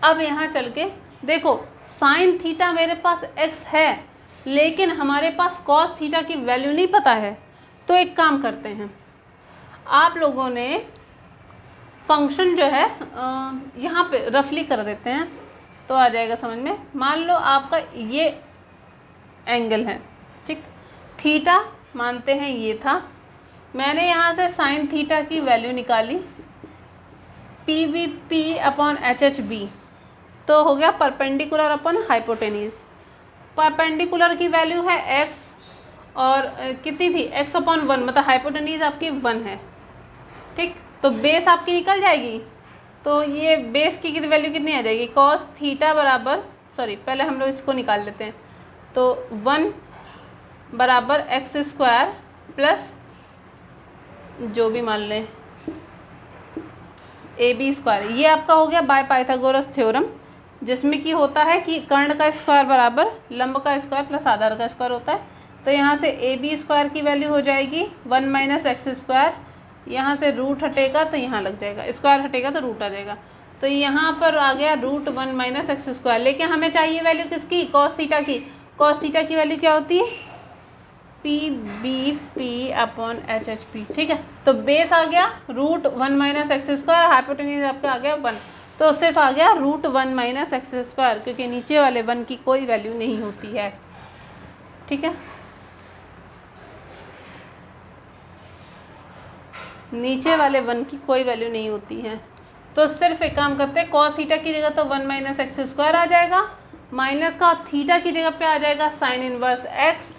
अब यहाँ चल के देखो, साइन थीटा मेरे पास x है, लेकिन हमारे पास कॉस थीटा की वैल्यू नहीं पता है। तो एक काम करते हैं, आप लोगों ने फंक्शन जो है यहाँ पे रफली कर देते हैं तो आ जाएगा समझ में। मान लो आपका ये एंगल है, ठीक, थीटा मानते हैं ये था, मैंने यहाँ से साइन थीटा की वैल्यू निकाली P B P upon H H B, तो हो गया परपेंडिकुलर अपॉन हाइपोटेनिस। परपेंडिकुलर की वैल्यू है x और कितनी थी x अपॉन 1, मतलब हाइपोटेनिस आपकी 1 है। ठीक, तो बेस आपकी निकल जाएगी, तो ये बेस की वैल्यू कितनी आ जाएगी, कॉस थीटा बराबर, सॉरी पहले हम लोग इसको निकाल लेते हैं, तो 1 बराबर एक्स स्क्वायर प्लस जो भी मान लें ए बी स्क्वायर। ये आपका हो गया बाय पाइथागोरस थ्योरम, जिसमें कि होता है कि कर्ण का स्क्वायर बराबर लंब का स्क्वायर प्लस आधार का स्क्वायर होता है। तो यहाँ से ए बी स्क्वायर की वैल्यू हो जाएगी 1 माइनस एक्स स्क्वायर, यहाँ से रूट हटेगा तो यहाँ लग जाएगा, स्क्वायर हटेगा तो रूट आ जाएगा, तो यहाँ पर आ गया रूट 1 माइनस एक्स स्क्वायर। लेकिन हमें चाहिए वैल्यू किसकी, कॉस थीटा की। कॉस थीटा की वैल्यू क्या होती है, P B P upon H H P. ठीक है, तो बेस आ गया root 1 minus x square, hypotenuse आपका आ गया 1, तो सिर्फ आ गया रूट 1 माइनस एक्स स्क्वायर, क्योंकि नीचे वाले 1 की कोई वैल्यू नहीं होती है। ठीक है, नीचे वाले 1 की कोई वैल्यू नहीं होती है, तो सिर्फ एक काम करते हैं, कॉस थीटा की जगह तो 1 माइनस एक्स स्क्वायर आ जाएगा, माइनस का थीटा की जगह पे आ जाएगा साइन इनवर्स एक्स।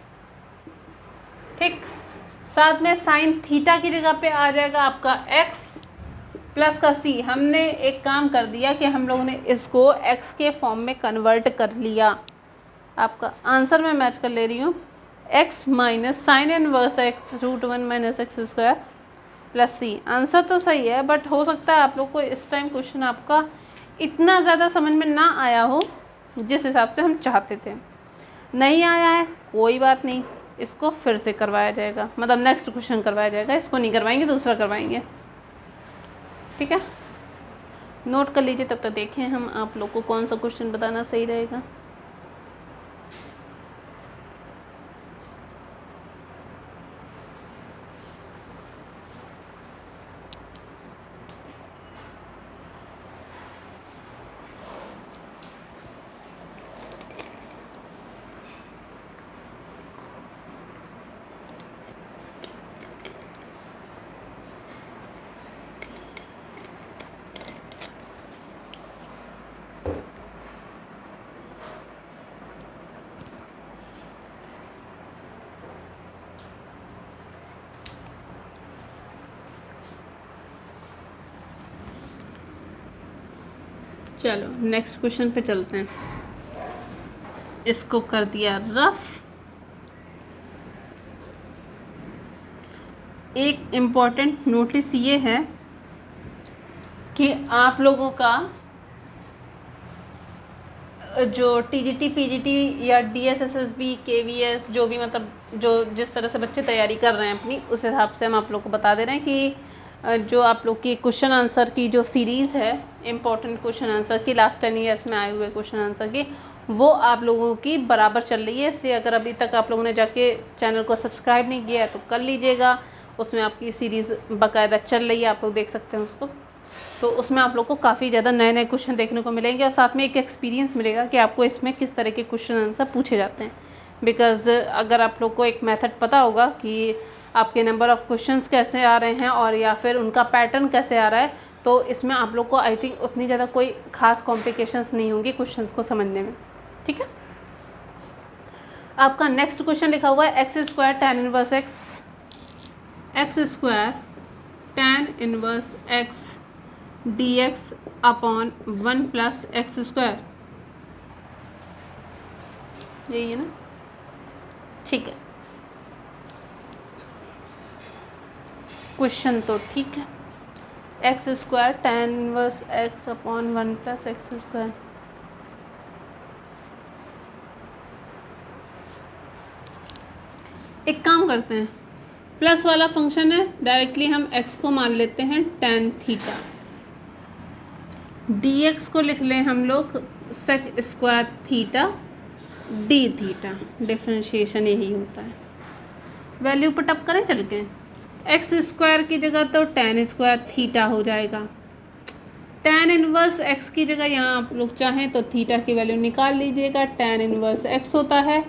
ठीक, साथ में साइन थीटा की जगह पे आ जाएगा आपका x प्लस का c। हमने एक काम कर दिया कि हम लोगों ने इसको x के फॉर्म में कन्वर्ट कर लिया। आपका आंसर मैं मैच कर ले रही हूँ, x minus sine inverse x root 1 minus x square plus c. Answer तो सही है, बट हो सकता है आप लोग को इस टाइम क्वेश्चन आपका इतना ज़्यादा समझ में ना आया हो जिस हिसाब से हम चाहते थे। नहीं आया है कोई बात नहीं, इसको फिर से करवाया जाएगा, मतलब नेक्स्ट क्वेश्चन करवाया जाएगा, इसको नहीं करवाएंगे दूसरा करवाएंगे। ठीक है, नोट कर लीजिए, तब तक देखें हम आप लोग को कौन सा क्वेश्चन बताना सही रहेगा। चलो नेक्स्ट क्वेश्चन पे चलते हैं, इसको कर दिया रफ। एक इम्पॉर्टेंट नोटिस ये है कि आप लोगों का जो टीजीटी पीजीटी या डीएसएसएसबी केवीएस जो भी, मतलब जो जिस तरह से बच्चे तैयारी कर रहे हैं अपनी, उस हिसाब से हम आप लोग को बता दे रहे हैं कि जो आप लोग की क्वेश्चन आंसर की जो सीरीज़ है इम्पोर्टेंट क्वेश्चन आंसर की, लास्ट 10 ईयर्स में आए हुए क्वेश्चन आंसर की, वो आप लोगों की बराबर चल रही है। इसलिए अगर अभी तक आप लोगों ने जाके चैनल को सब्सक्राइब नहीं किया है तो कर लीजिएगा, उसमें आपकी सीरीज़ बाकायदा चल रही है, आप लोग देख सकते हैं उसको। तो उसमें आप लोग को काफ़ी ज़्यादा नए नए क्वेश्चन देखने को मिलेंगे और साथ में एक एक्सपीरियंस मिलेगा कि आपको इसमें किस तरह के क्वेश्चन आंसर पूछे जाते हैं। बिकॉज़ अगर आप लोग को एक मेथड पता होगा कि आपके नंबर ऑफ़ क्वेश्चंस कैसे आ रहे हैं और या फिर उनका पैटर्न कैसे आ रहा है, तो इसमें आप लोग को आई थिंक उतनी ज़्यादा कोई ख़ास कॉम्प्लिकेशंस नहीं होंगी क्वेश्चंस को समझने में। ठीक है, आपका नेक्स्ट क्वेश्चन लिखा हुआ है x square tan inverse x d x upon 1 + x square, यही है ना। ठीक है, क्वेश्चन तो ठीक है, x square tan inverse x upon 1 + x square. एक काम करते हैं, प्लस वाला फंक्शन है, डायरेक्टली हम x को मान लेते हैं tan थीटा, dx को लिख लें हम लोग sec square theta d theta, differentiation यही होता है। वैल्यू पुटअप करें चल के, एक्स स्क्वायर की जगह तो tan स्क्वायर थीटा हो जाएगा, tan इनवर्स x की जगह यहाँ आप लोग चाहें तो थीटा की वैल्यू निकाल लीजिएगा, tan इनवर्स x होता है,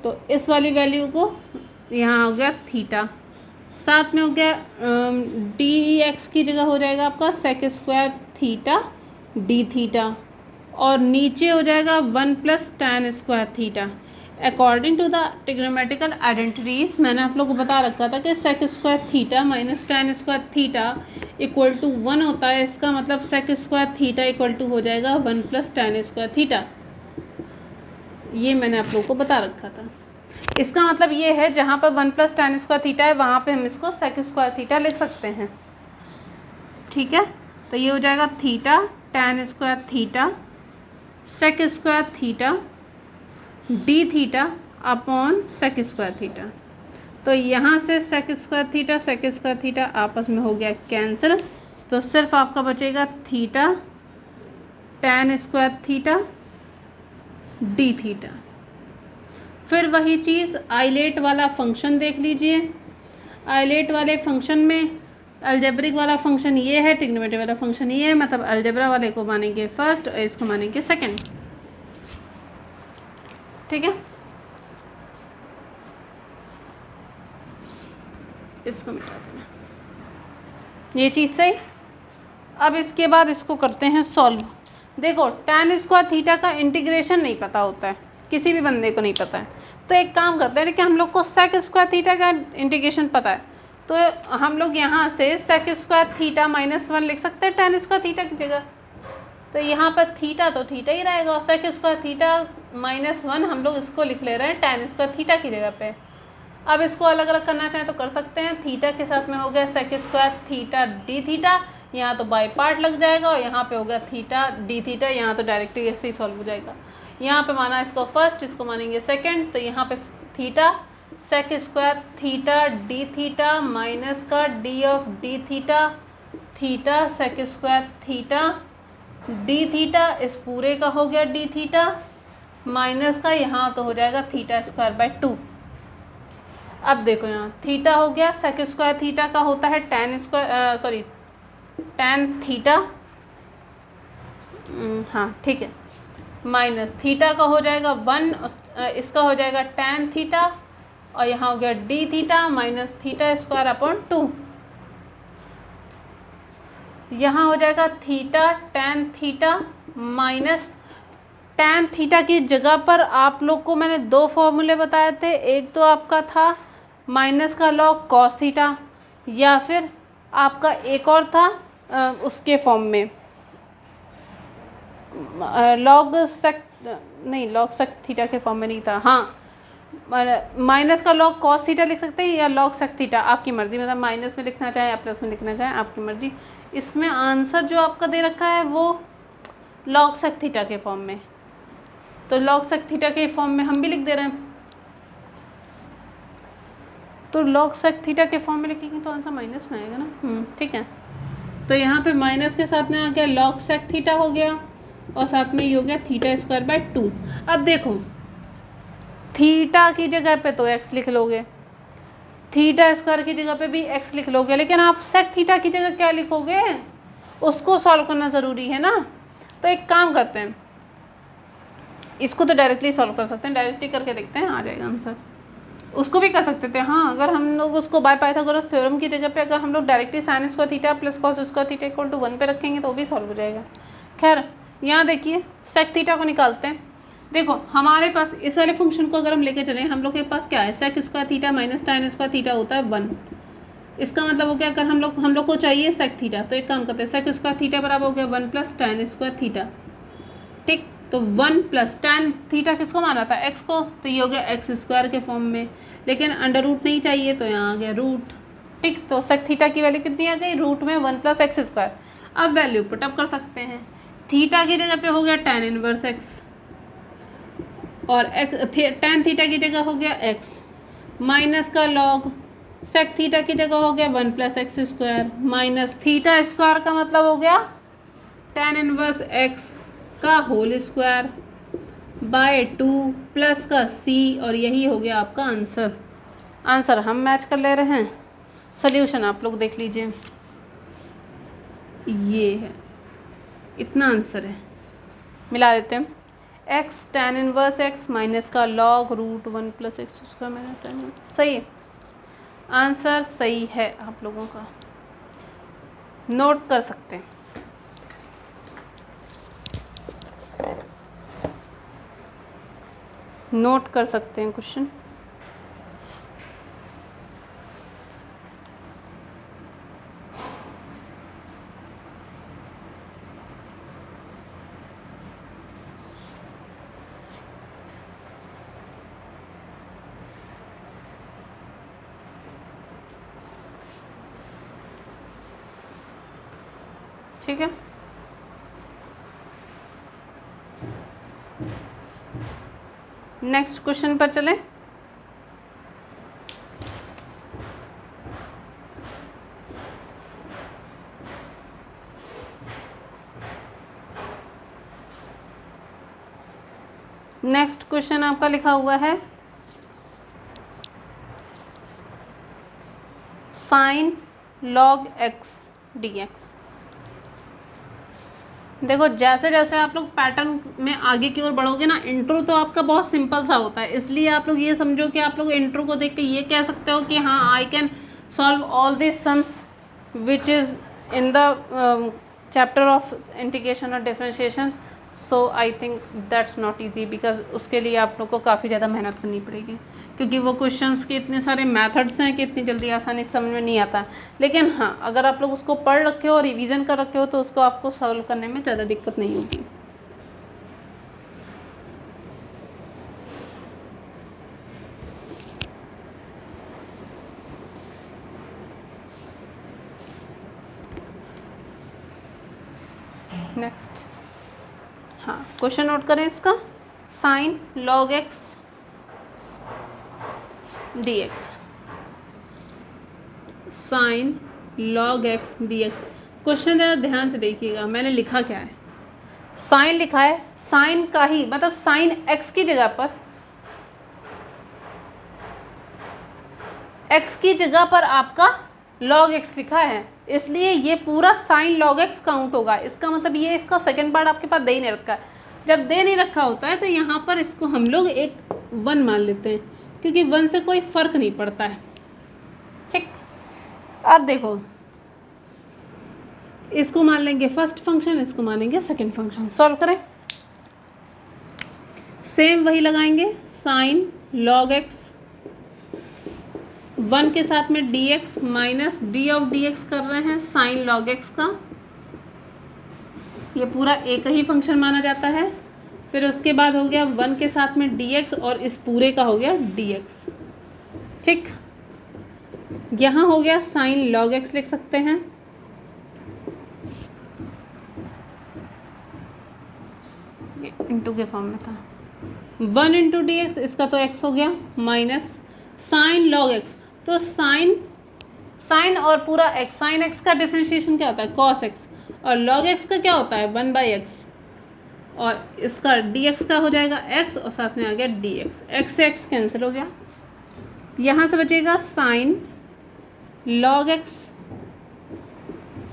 तो इस वाली वैल्यू को यहाँ हो गया थीटा, साथ में हो गया डी एक्स की जगह हो जाएगा आपका sec square theta d theta, और नीचे हो जाएगा 1 + tan square theta. According to the trigonometrical identities मैंने आप लोग को बता रखा था कि sec square theta minus tan square theta equal to 1 होता है। इसका मतलब sec square theta equal to हो जाएगा 1 + tan स्क्वायर थीटा, ये मैंने आप लोग को बता रखा था। इसका मतलब ये है जहाँ पर 1 + tan स्क्वायर थीटा है वहाँ पे हम इसको सेक स्क्वायर थीटा लिख सकते हैं। ठीक है, तो ये हो जाएगा theta tan square theta sec square theta d theta upon sec square theta. तो यहाँ से सेक स्क्वायर थीटा आपस में हो गया कैंसिल, तो सिर्फ आपका बचेगा theta tan square theta d theta. फिर वही चीज़ आइलेट वाला फंक्शन देख लीजिए, आइलेट वाले फंक्शन में अलजेब्रिक वाला फंक्शन ये है, ट्रिग्नोमेट्री वाला फंक्शन ये है, मतलब अलजेब्रा वाले को मानेंगे फर्स्ट और इसको मानेंगे सेकंड। ठीक है, इसको मिटा देना, ये चीज़ सही। अब इसके बाद इसको करते हैं सॉल्व। देखो tan स्क्वायर थीटा का इंटीग्रेशन नहीं पता होता है, किसी भी बंदे को नहीं पता है, तो एक काम करते हैं कि हम लोग को सेक स्क्वायर थीटा का इंटीग्रेशन पता है, तो हम लोग यहाँ से सेक स्क्वायर थीटा -1 लिख सकते हैं tan स्क्वायर थीटा की जगह। तो यहाँ पर थीटा तो थीटा ही रहेगा और सेक स्क्वायर थीटा -1 हम लोग इसको लिख ले रहे हैं tan स्क्वायर थीटा की जगह पे। अब इसको अलग अलग करना चाहें तो कर सकते हैं, थीटा के साथ में हो गया sec square theta d theta, यहाँ तो बाई पार्ट लग जाएगा, और यहाँ पे हो गया थीटा डी थीटा, यहाँ तो डायरेक्टली ऐसे ही सॉल्व हो जाएगा। यहाँ पे माना इसको फर्स्ट, इसको मानेंगे सेकंड, तो यहाँ पे theta sec square theta d theta minus का d of d theta theta sec square theta d theta, इस पूरे का हो गया डी थीटा माइनस का यहाँ तो हो जाएगा थीटा स्क्वायर बाय 2। अब देखो यहाँ थीटा हो गया, सेक स्क्वायर थीटा का होता है tan थीटा, हाँ ठीक है, माइनस थीटा का हो जाएगा 1, इसका हो जाएगा tan थीटा, और यहाँ हो गया D theta minus theta square upon 2। यहाँ हो जाएगा theta tan theta minus tan theta की जगह पर आप लोग को मैंने 2 फॉर्मूले बताए थे, एक तो आपका था माइनस का लॉग कॉस थीटा, या फिर आपका एक और था उसके फॉर्म में लॉग सेक थीटा के फॉर्म में नहीं था, हाँ माइनस का लॉग कॉस थीटा लिख सकते हैं या लॉग सेक थीटा, आपकी मर्जी, मतलब माइनस में लिखना चाहें या प्लस में लिखना चाहें आपकी मर्जी। इसमें आंसर जो आपका दे रखा है वो लॉग सेक थीटा के फॉर्म में, तो लॉग सेक थीटा के फॉर्म में हम भी लिख दे रहे हैं, तो लॉग सेक थीटा के फॉर्म में लिखेंगे तो आंसर माइनस में आएगा ना। ठीक है, तो यहाँ पे माइनस के साथ में आ गया लॉग सेक थीटा हो गया, और साथ में ये हो गया थीटा स्क्वायर बाय 2। अब देखो थीटा की जगह पे तो x लिख लोगे, थीटा स्क्वायर की जगह पे भी x लिख लोगे, लेकिन आप सेक थीटा की जगह क्या लिखोगे, उसको सॉल्व करना ज़रूरी है ना। तो एक काम करते हैं, इसको तो डायरेक्टली सॉल्व कर सकते हैं, डायरेक्टली करके देखते हैं आ जाएगा आंसर। उसको भी कर सकते थे। हाँ, अगर हम लोग उसको बाय पाइथागोरस थ्योरम की जगह पे अगर हम लोग directly sine square theta plus cos square theta equal to 1 पे रखेंगे तो वो भी सॉल्व हो जाएगा। खैर, यहाँ देखिए सेक थीटा को निकालते हैं। देखो हमारे पास इस वाले फंक्शन को अगर हम लेके चलें, हम लोग के पास क्या है, sec square theta minus tan square theta होता है 1। इसका मतलब हो गया अगर हम लोग को चाहिए सेक थीटा, तो एक काम करते हैं, सेक स्क्वायर थीटा बराबर हो गया 1 प्लस टाइन स्क्वायर थीटा। ठीक, तो 1 प्लस टैन थीटा किसको माना था, एक्स को, तो ये हो गया एक्स स्क्वायर के फॉर्म में, लेकिन अंडर रूट नहीं चाहिए तो यहाँ आ गया रूट। ठीक, तो सेक थीटा की वैल्यू कितनी आ गई, रूट में 1 प्लस एक्स स्क्वायर। अब वैल्यू पुटअप कर सकते हैं, थीटा की जगह पे हो गया टैन इनवर्स एक्स, और टैन थीटा की जगह हो गया एक्स, माइनस का लॉग सेक थीटा की जगह हो गया 1 plus x square, minus theta square का मतलब हो गया टैन इनवर्स एक्स का होल स्क्वायर बाय 2 प्लस का सी, और यही हो गया आपका आंसर। आंसर हम मैच कर ले रहे हैं, सॉल्यूशन आप लोग देख लीजिए, ये है, इतना आंसर है। मिला लेते हैं, x tan inverse x minus का log root 1 plus x square minus tan, सही है, आंसर सही है। आप लोगों का नोट कर सकते हैं। नोट कर सकते हैं क्वेश्चन। ठीक है, नेक्स्ट क्वेश्चन पर चलें। नेक्स्ट क्वेश्चन आपका लिखा हुआ है sign log x d x. देखो जैसे जैसे आप लोग पैटर्न में आगे की ओर बढ़ोगे ना, इंट्रो तो आपका बहुत सिंपल सा होता है, इसलिए आप लोग ये समझो कि आप लोग इंट्रो को देख के ये कह सकते हो कि हाँ I can solve all this sums which is in the chapter of integration और differentiation. So I think that's not easy, because उसके लिए आप लोग को काफ़ी ज़्यादा मेहनत करनी पड़ेगी, क्योंकि वो क्वेश्चंस के इतने सारे मेथड्स हैं कि इतनी जल्दी आसानी से समझ में नहीं आता। लेकिन हाँ, अगर आप लोग उसको पढ़ रखे हो और रिवीजन कर रखे हो तो उसको आपको सॉल्व करने में ज़्यादा दिक्कत नहीं होगी। नेक्स्ट, हाँ क्वेश्चन नोट करें इसका, sign log x d x, sign log x d x. Question ज़रा ध्यान से देखिएगा, मैंने लिखा क्या है, साइन लिखा है, साइन का ही मतलब साइन एक्स की जगह पर, एक्स की जगह पर आपका लॉग एक्स लिखा है, इसलिए ये पूरा साइन लॉग एक्स काउंट होगा। इसका मतलब ये इसका सेकंड पार्ट आपके पास दे ही नहीं रखा है। जब दे नहीं रखा होता है तो यहाँ पर इसको हम लोग एक 1 मान लेते हैं, क्योंकि 1 से कोई फर्क नहीं पड़ता है। ठीक, अब देखो इसको मान लेंगे फर्स्ट फंक्शन, इसको मानेंगे सेकंड फंक्शन। सॉल्व करें, सेम वही लगाएंगे, साइन लॉग एक्स 1 के साथ में D x minus d of d x कर रहे हैं साइन लॉग एक्स का, ये पूरा एक ही फंक्शन माना जाता है। फिर उसके बाद हो गया 1 के साथ में डी एक्स और इस पूरे का हो गया डी एक्स। ठीक, यहाँ हो गया साइन लॉग एक्स लिख सकते हैं, ये इंटू के फॉर्म में था, 1 इंटू डी एक्स, इसका तो एक्स हो गया, माइनस साइन लॉग एक्स, तो साइन और पूरा एक्स, साइन एक्स का डिफरेंशिएशन क्या होता है, कॉस एक्स, और लॉग एक्स का क्या होता है 1 बाई एक्स, और इसका डी एक्स का हो जाएगा एक्स और साथ में आ गया डी एक्स, एक्स से एक्स कैंसिल हो गया, यहाँ से बचेगा sine log x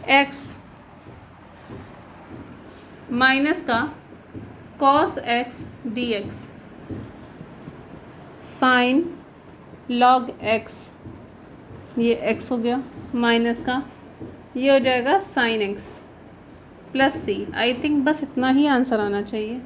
x minus का cos x d x, sine log x, ये x हो गया, माइनस का ये हो जाएगा sin x plus C. I think बस इतना ही आंसर आना चाहिए।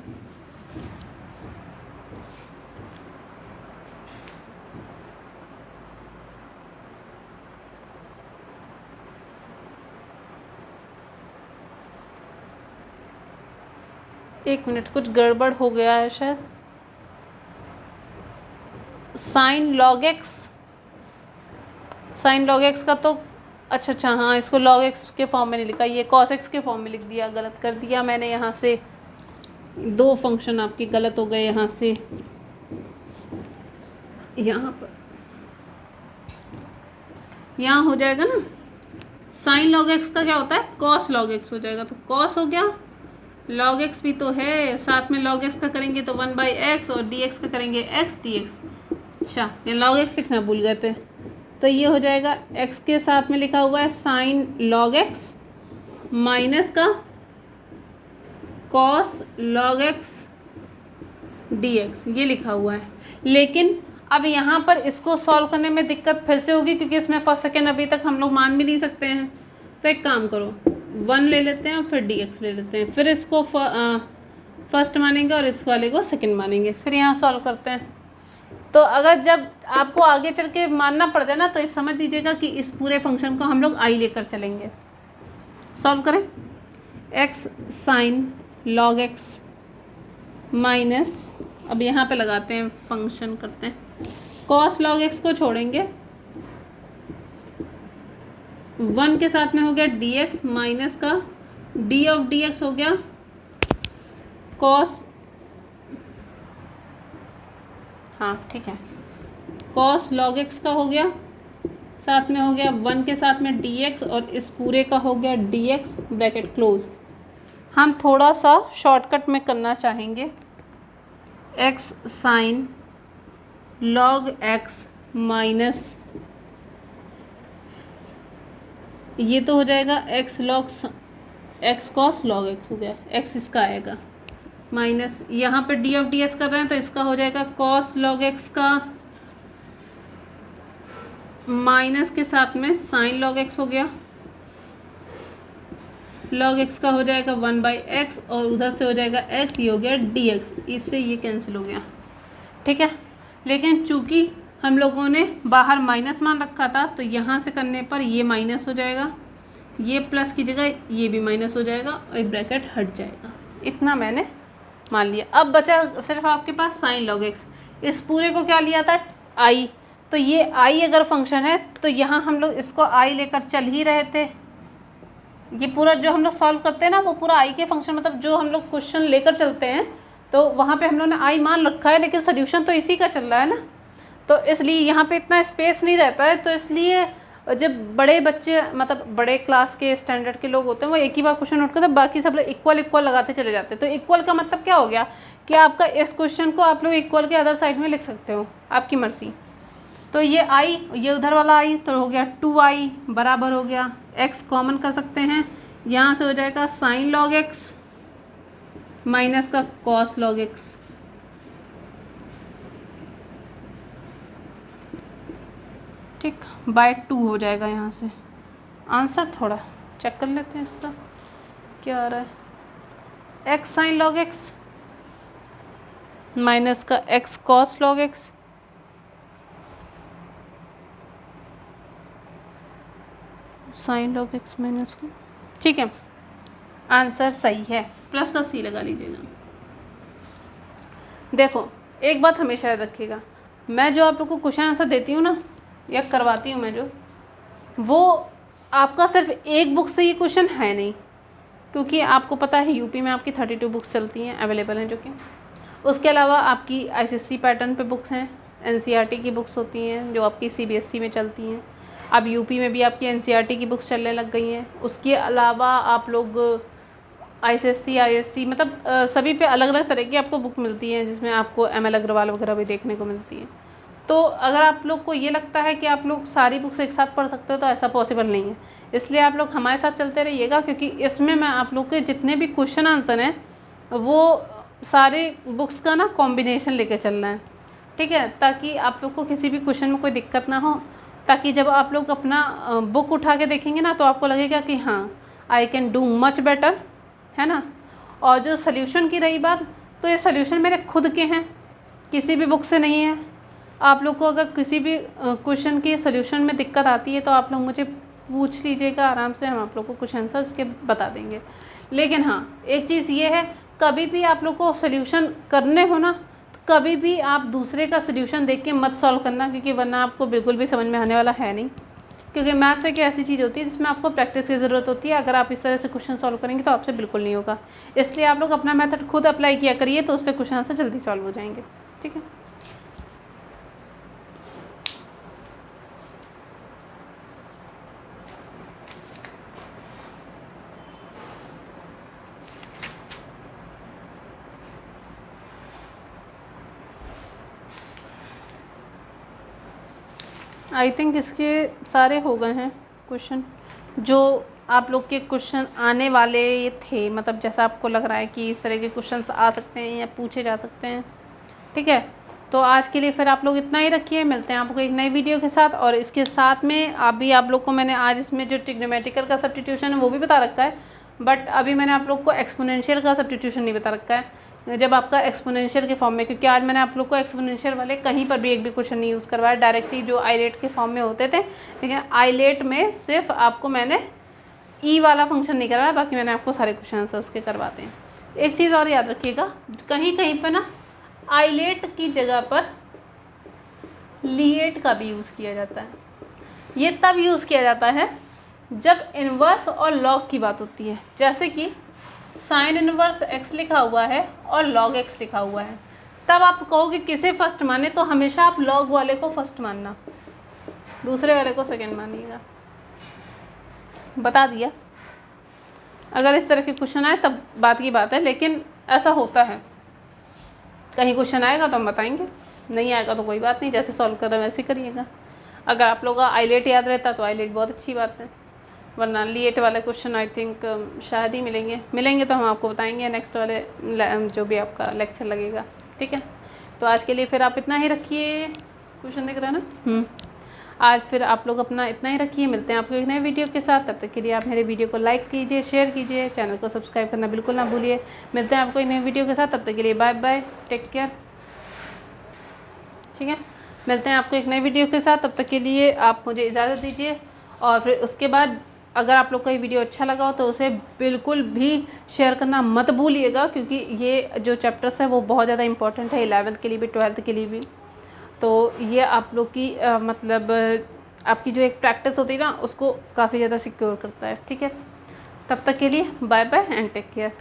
एक मिनट, कुछ गड़बड़ हो गया है शायद। साइन लॉग एक्स का तो अच्छा हाँ, इसको log x के फॉर्म में नहीं लिखा, ये cos x के फॉर्म में लिख दिया, गलत कर दिया मैंने। यहाँ से दो फंक्शन आपके गलत हो गए, यहाँ से यहाँ पर, यहाँ हो जाएगा ना साइन log x का क्या होता है, cos log x हो जाएगा। तो cos हो गया, log x भी तो है, साथ में log x का करेंगे तो 1/x और dx का करेंगे x dx। अच्छा, ये log x लिखना भूल गए थे। तो ये हो जाएगा x के साथ में लिखा हुआ है साइन log x माइनस का cos log x dx, ये लिखा हुआ है। लेकिन अब यहाँ पर इसको सॉल्व करने में दिक्कत फिर से होगी, क्योंकि इसमें फर्स्ट सेकेंड अभी तक हम लोग मान भी नहीं सकते हैं। तो एक काम करो, 1 ले लेते हैं, फिर dx ले लेते हैं, फिर इसको फर्स्ट मानेंगे और इस वाले को सेकेंड मानेंगे, फिर यहाँ सॉल्व करते हैं। तो अगर जब आपको आगे चल के मानना पड़ जाए ना, तो इस समझ लीजिएगा कि इस पूरे फंक्शन को हम लोग आई लेकर चलेंगे। सॉल्व करें, x sine log x minus, अब यहाँ पे लगाते हैं फंक्शन करते हैं, cos log x को छोड़ेंगे, 1 के साथ में हो गया dx माइनस का d ऑफ dx हो गया cos, हाँ ठीक है, cos log x का हो गया, साथ में हो गया 1 के साथ में dx और इस पूरे का हो गया dx ब्रैकेट क्लोज। हम थोड़ा सा शॉर्टकट में करना चाहेंगे, x sine log x minus, ये तो हो जाएगा x cos log x हो गया, x इसका आएगा माइनस, यहाँ पे d ऑफ ds कर रहे हैं तो इसका हो जाएगा cos log x का माइनस के साथ में sin log x हो गया, log x का हो जाएगा 1/x और उधर से हो जाएगा x, ये हो गया dx, इससे ये कैंसिल हो गया। ठीक है, लेकिन चूंकि हम लोगों ने बाहर माइनस मान रखा था, तो यहाँ से करने पर ये माइनस हो जाएगा, ये प्लस की जगह ये भी माइनस हो जाएगा और ब्रैकेट हट जाएगा। इतना मैंने मान लिया। अब बचा सिर्फ आपके पास साइन log x, इस पूरे को क्या लिया था, i, तो ये i अगर फंक्शन है तो यहाँ हम लोग इसको i लेकर चल ही रहे थे। ये पूरा जो हम लोग सॉल्व करते हैं ना, वो पूरा i के फंक्शन, मतलब जो हम लोग क्वेश्चन लेकर चलते हैं तो वहाँ पे हम लोग ने i मान रखा है, लेकिन सोल्यूशन तो इसी का चल रहा है ना, तो इसलिए यहाँ पे इतना स्पेस नहीं रहता है। तो इसलिए जब बड़े बच्चे, मतलब बड़े क्लास के स्टैंडर्ड के लोग होते हैं, वो एक ही बार क्वेश्चन नोट करते हैं, बाकी सब लोग इक्वल लगाते चले जाते हैं। तो इक्वल का मतलब क्या हो गया कि आपका इस क्वेश्चन को आप लोग इक्वल के अदर साइड में लिख सकते हो, आपकी मर्जी। तो ये आई, ये उधर वाला आई, तो हो गया 2i बराबर हो गया, x कॉमन कर सकते हैं, यहाँ से हो जाएगा साइन log x माइनस का cos log x। ठीक, बाय 2 हो जाएगा। यहाँ से आंसर थोड़ा चेक कर लेते हैं इसका क्या आ रहा है, x sine log x minus का x cos log x, sine log x minus का, ठीक है आंसर सही है, प्लस का सी लगा लीजिएगा। देखो एक बात हमेशा याद रखिएगा, मैं जो आप लोग को क्वेश्चन आंसर देती हूँ ना, या करवाती हूँ मैं जो, वो आपका सिर्फ एक बुक से ये क्वेश्चन है नहीं, क्योंकि आपको पता है यूपी में आपकी 32 बुक्स चलती हैं, अवेलेबल हैं जो कि, उसके अलावा आपकी आईसीएसई पैटर्न पे बुक्स हैं, एनसीईआरटी की बुक्स होती हैं जो आपकी सीबीएसई में चलती हैं, अब यूपी में भी आपकी एनसीईआरटी की बुक्स चलने लग गई हैं। उसके अलावा आप लोग आईसीएसई आईएससी, मतलब सभी पे अलग अलग तरह की आपको बुक मिलती हैं, जिसमें आपको एमएल अग्रवाल वगैरह भी देखने को मिलती है। तो अगर आप लोग को ये लगता है कि आप लोग सारी बुक्स एक साथ पढ़ सकते हो, तो ऐसा पॉसिबल नहीं है। इसलिए आप लोग हमारे साथ चलते रहिएगा, क्योंकि इसमें मैं आप लोग के जितने भी क्वेश्चन आंसर हैं वो सारे बुक्स का ना कॉम्बिनेशन लेके चलना है। ठीक है, ताकि आप लोग को किसी भी क्वेश्चन में कोई दिक्कत ना हो, ताकि जब आप लोग अपना बुक उठा के देखेंगे ना तो आपको लगेगा कि हाँ I can do much better, है ना। और जो सल्यूशन की रही बात, तो ये सल्यूशन मेरे खुद के हैं, किसी भी बुक से नहीं है। आप लोग को अगर किसी भी क्वेश्चन की सल्यूशन में दिक्कत आती है तो आप लोग मुझे पूछ लीजिएगा आराम से, हम आप लोग को कुछ आंसर इसके बता देंगे। लेकिन हाँ एक चीज़ ये है, कभी भी आप लोग को सल्यूशन करने हो ना तो कभी भी आप दूसरे का सल्यूशन देख के मत सॉल्व करना, क्योंकि वरना आपको बिल्कुल भी समझ में आने वाला है नहीं। क्योंकि मैथ्स एक ऐसी चीज़ होती है जिसमें आपको प्रैक्टिस की ज़रूरत होती है। अगर आप इस तरह से क्वेश्चन सॉल्व करेंगे तो आपसे बिल्कुल नहीं होगा। इसलिए आप लोग अपना मेथड खुद अप्लाई किया करिए, तो उससे क्वेश्चन आंसर जल्दी सॉल्व हो जाएंगे। ठीक है, आई थिंक इसके सारे हो गए हैं क्वेश्चन जो आप लोग के क्वेश्चन आने वाले थे, मतलब जैसा आपको लग रहा है कि इस तरह के क्वेश्चंस आ सकते हैं या पूछे जा सकते हैं। ठीक है, तो आज के लिए फिर आप लोग इतना ही रखिए, मिलते हैं आपको एक नई वीडियो के साथ। और इसके साथ में आप लोग को मैंने आज इसमें जो ट्रिग्नोमेट्रिकल का सब्स्टिट्यूशन है वो भी बता रखा है, बट अभी मैंने आप लोग को एक्सपोनेंशियल का सब्स्टिट्यूशन नहीं बता रखा है, जब आपका एक्सपोनेंशियल के फॉर्म में, क्योंकि आज मैंने आप लोग को एक्सपोनेंशियल वाले कहीं पर भी एक भी क्वेश्चन नहीं यूज़ करवाया, डायरेक्टली जो आइलेट के फॉर्म में होते थे। लेकिन आइलेट में सिर्फ आपको मैंने ई वाला फंक्शन नहीं करवाया, बाकी मैंने आपको सारे क्वेश्चन आंसर उसके करवाते हैं। एक चीज़ और याद रखिएगा, कहीं कहीं पर ना आइलेट की जगह पर लीएट का भी यूज़ किया जाता है। ये तब यूज़ किया जाता है जब इन्वर्स और लॉग की बात होती है, जैसे कि साइन इन्वर्स x लिखा हुआ है और लॉग x लिखा हुआ है, तब आप कहोगे किसे फर्स्ट माने, तो हमेशा आप लॉग वाले को फर्स्ट मानना, दूसरे वाले को सेकंड मानिएगा। बता दिया। अगर इस तरह के क्वेश्चन आए तब बात की बात है, लेकिन ऐसा होता है, कहीं क्वेश्चन आएगा तो हम बताएंगे, नहीं आएगा तो कोई बात नहीं, जैसे सॉल्व कर रहे हैं वैसे करिएगा। अगर आप लोगों का आइलेट याद रहता तो आइलेट बहुत अच्छी बात है, वरना लीएट वाले क्वेश्चन आई थिंक शायद ही मिलेंगे तो हम आपको बताएंगे नेक्स्ट वाले जो भी आपका लेक्चर लगेगा। ठीक है, तो आज के लिए फिर आप इतना ही रखिए। क्वेश्चन दिख रहा है ना? आज फिर आप लोग अपना इतना ही रखिए, मिलते हैं आपको एक नए वीडियो के साथ। तब तक के लिए आप मेरे वीडियो को लाइक कीजिए, शेयर कीजिए, चैनल को सब्सक्राइब करना बिल्कुल ना भूलिए। मिलते हैं आपको एक नए वीडियो के साथ, तब तक के लिए बाय बाय, टेक केयर। ठीक है, मिलते हैं आपको एक नए वीडियो के साथ, तब तक के लिए आप मुझे इजाज़त दीजिए। और फिर उसके बाद अगर आप लोग को ये वीडियो अच्छा लगा हो तो उसे बिल्कुल भी शेयर करना मत भूलिएगा, क्योंकि ये जो चैप्टर्स है वो बहुत ज़्यादा इंपॉर्टेंट है 11th के लिए भी 12th के लिए भी। तो ये आप लोग की मतलब आपकी जो एक प्रैक्टिस होती है ना उसको काफ़ी ज़्यादा सिक्योर करता है। ठीक है, तब तक के लिए bye bye and take care.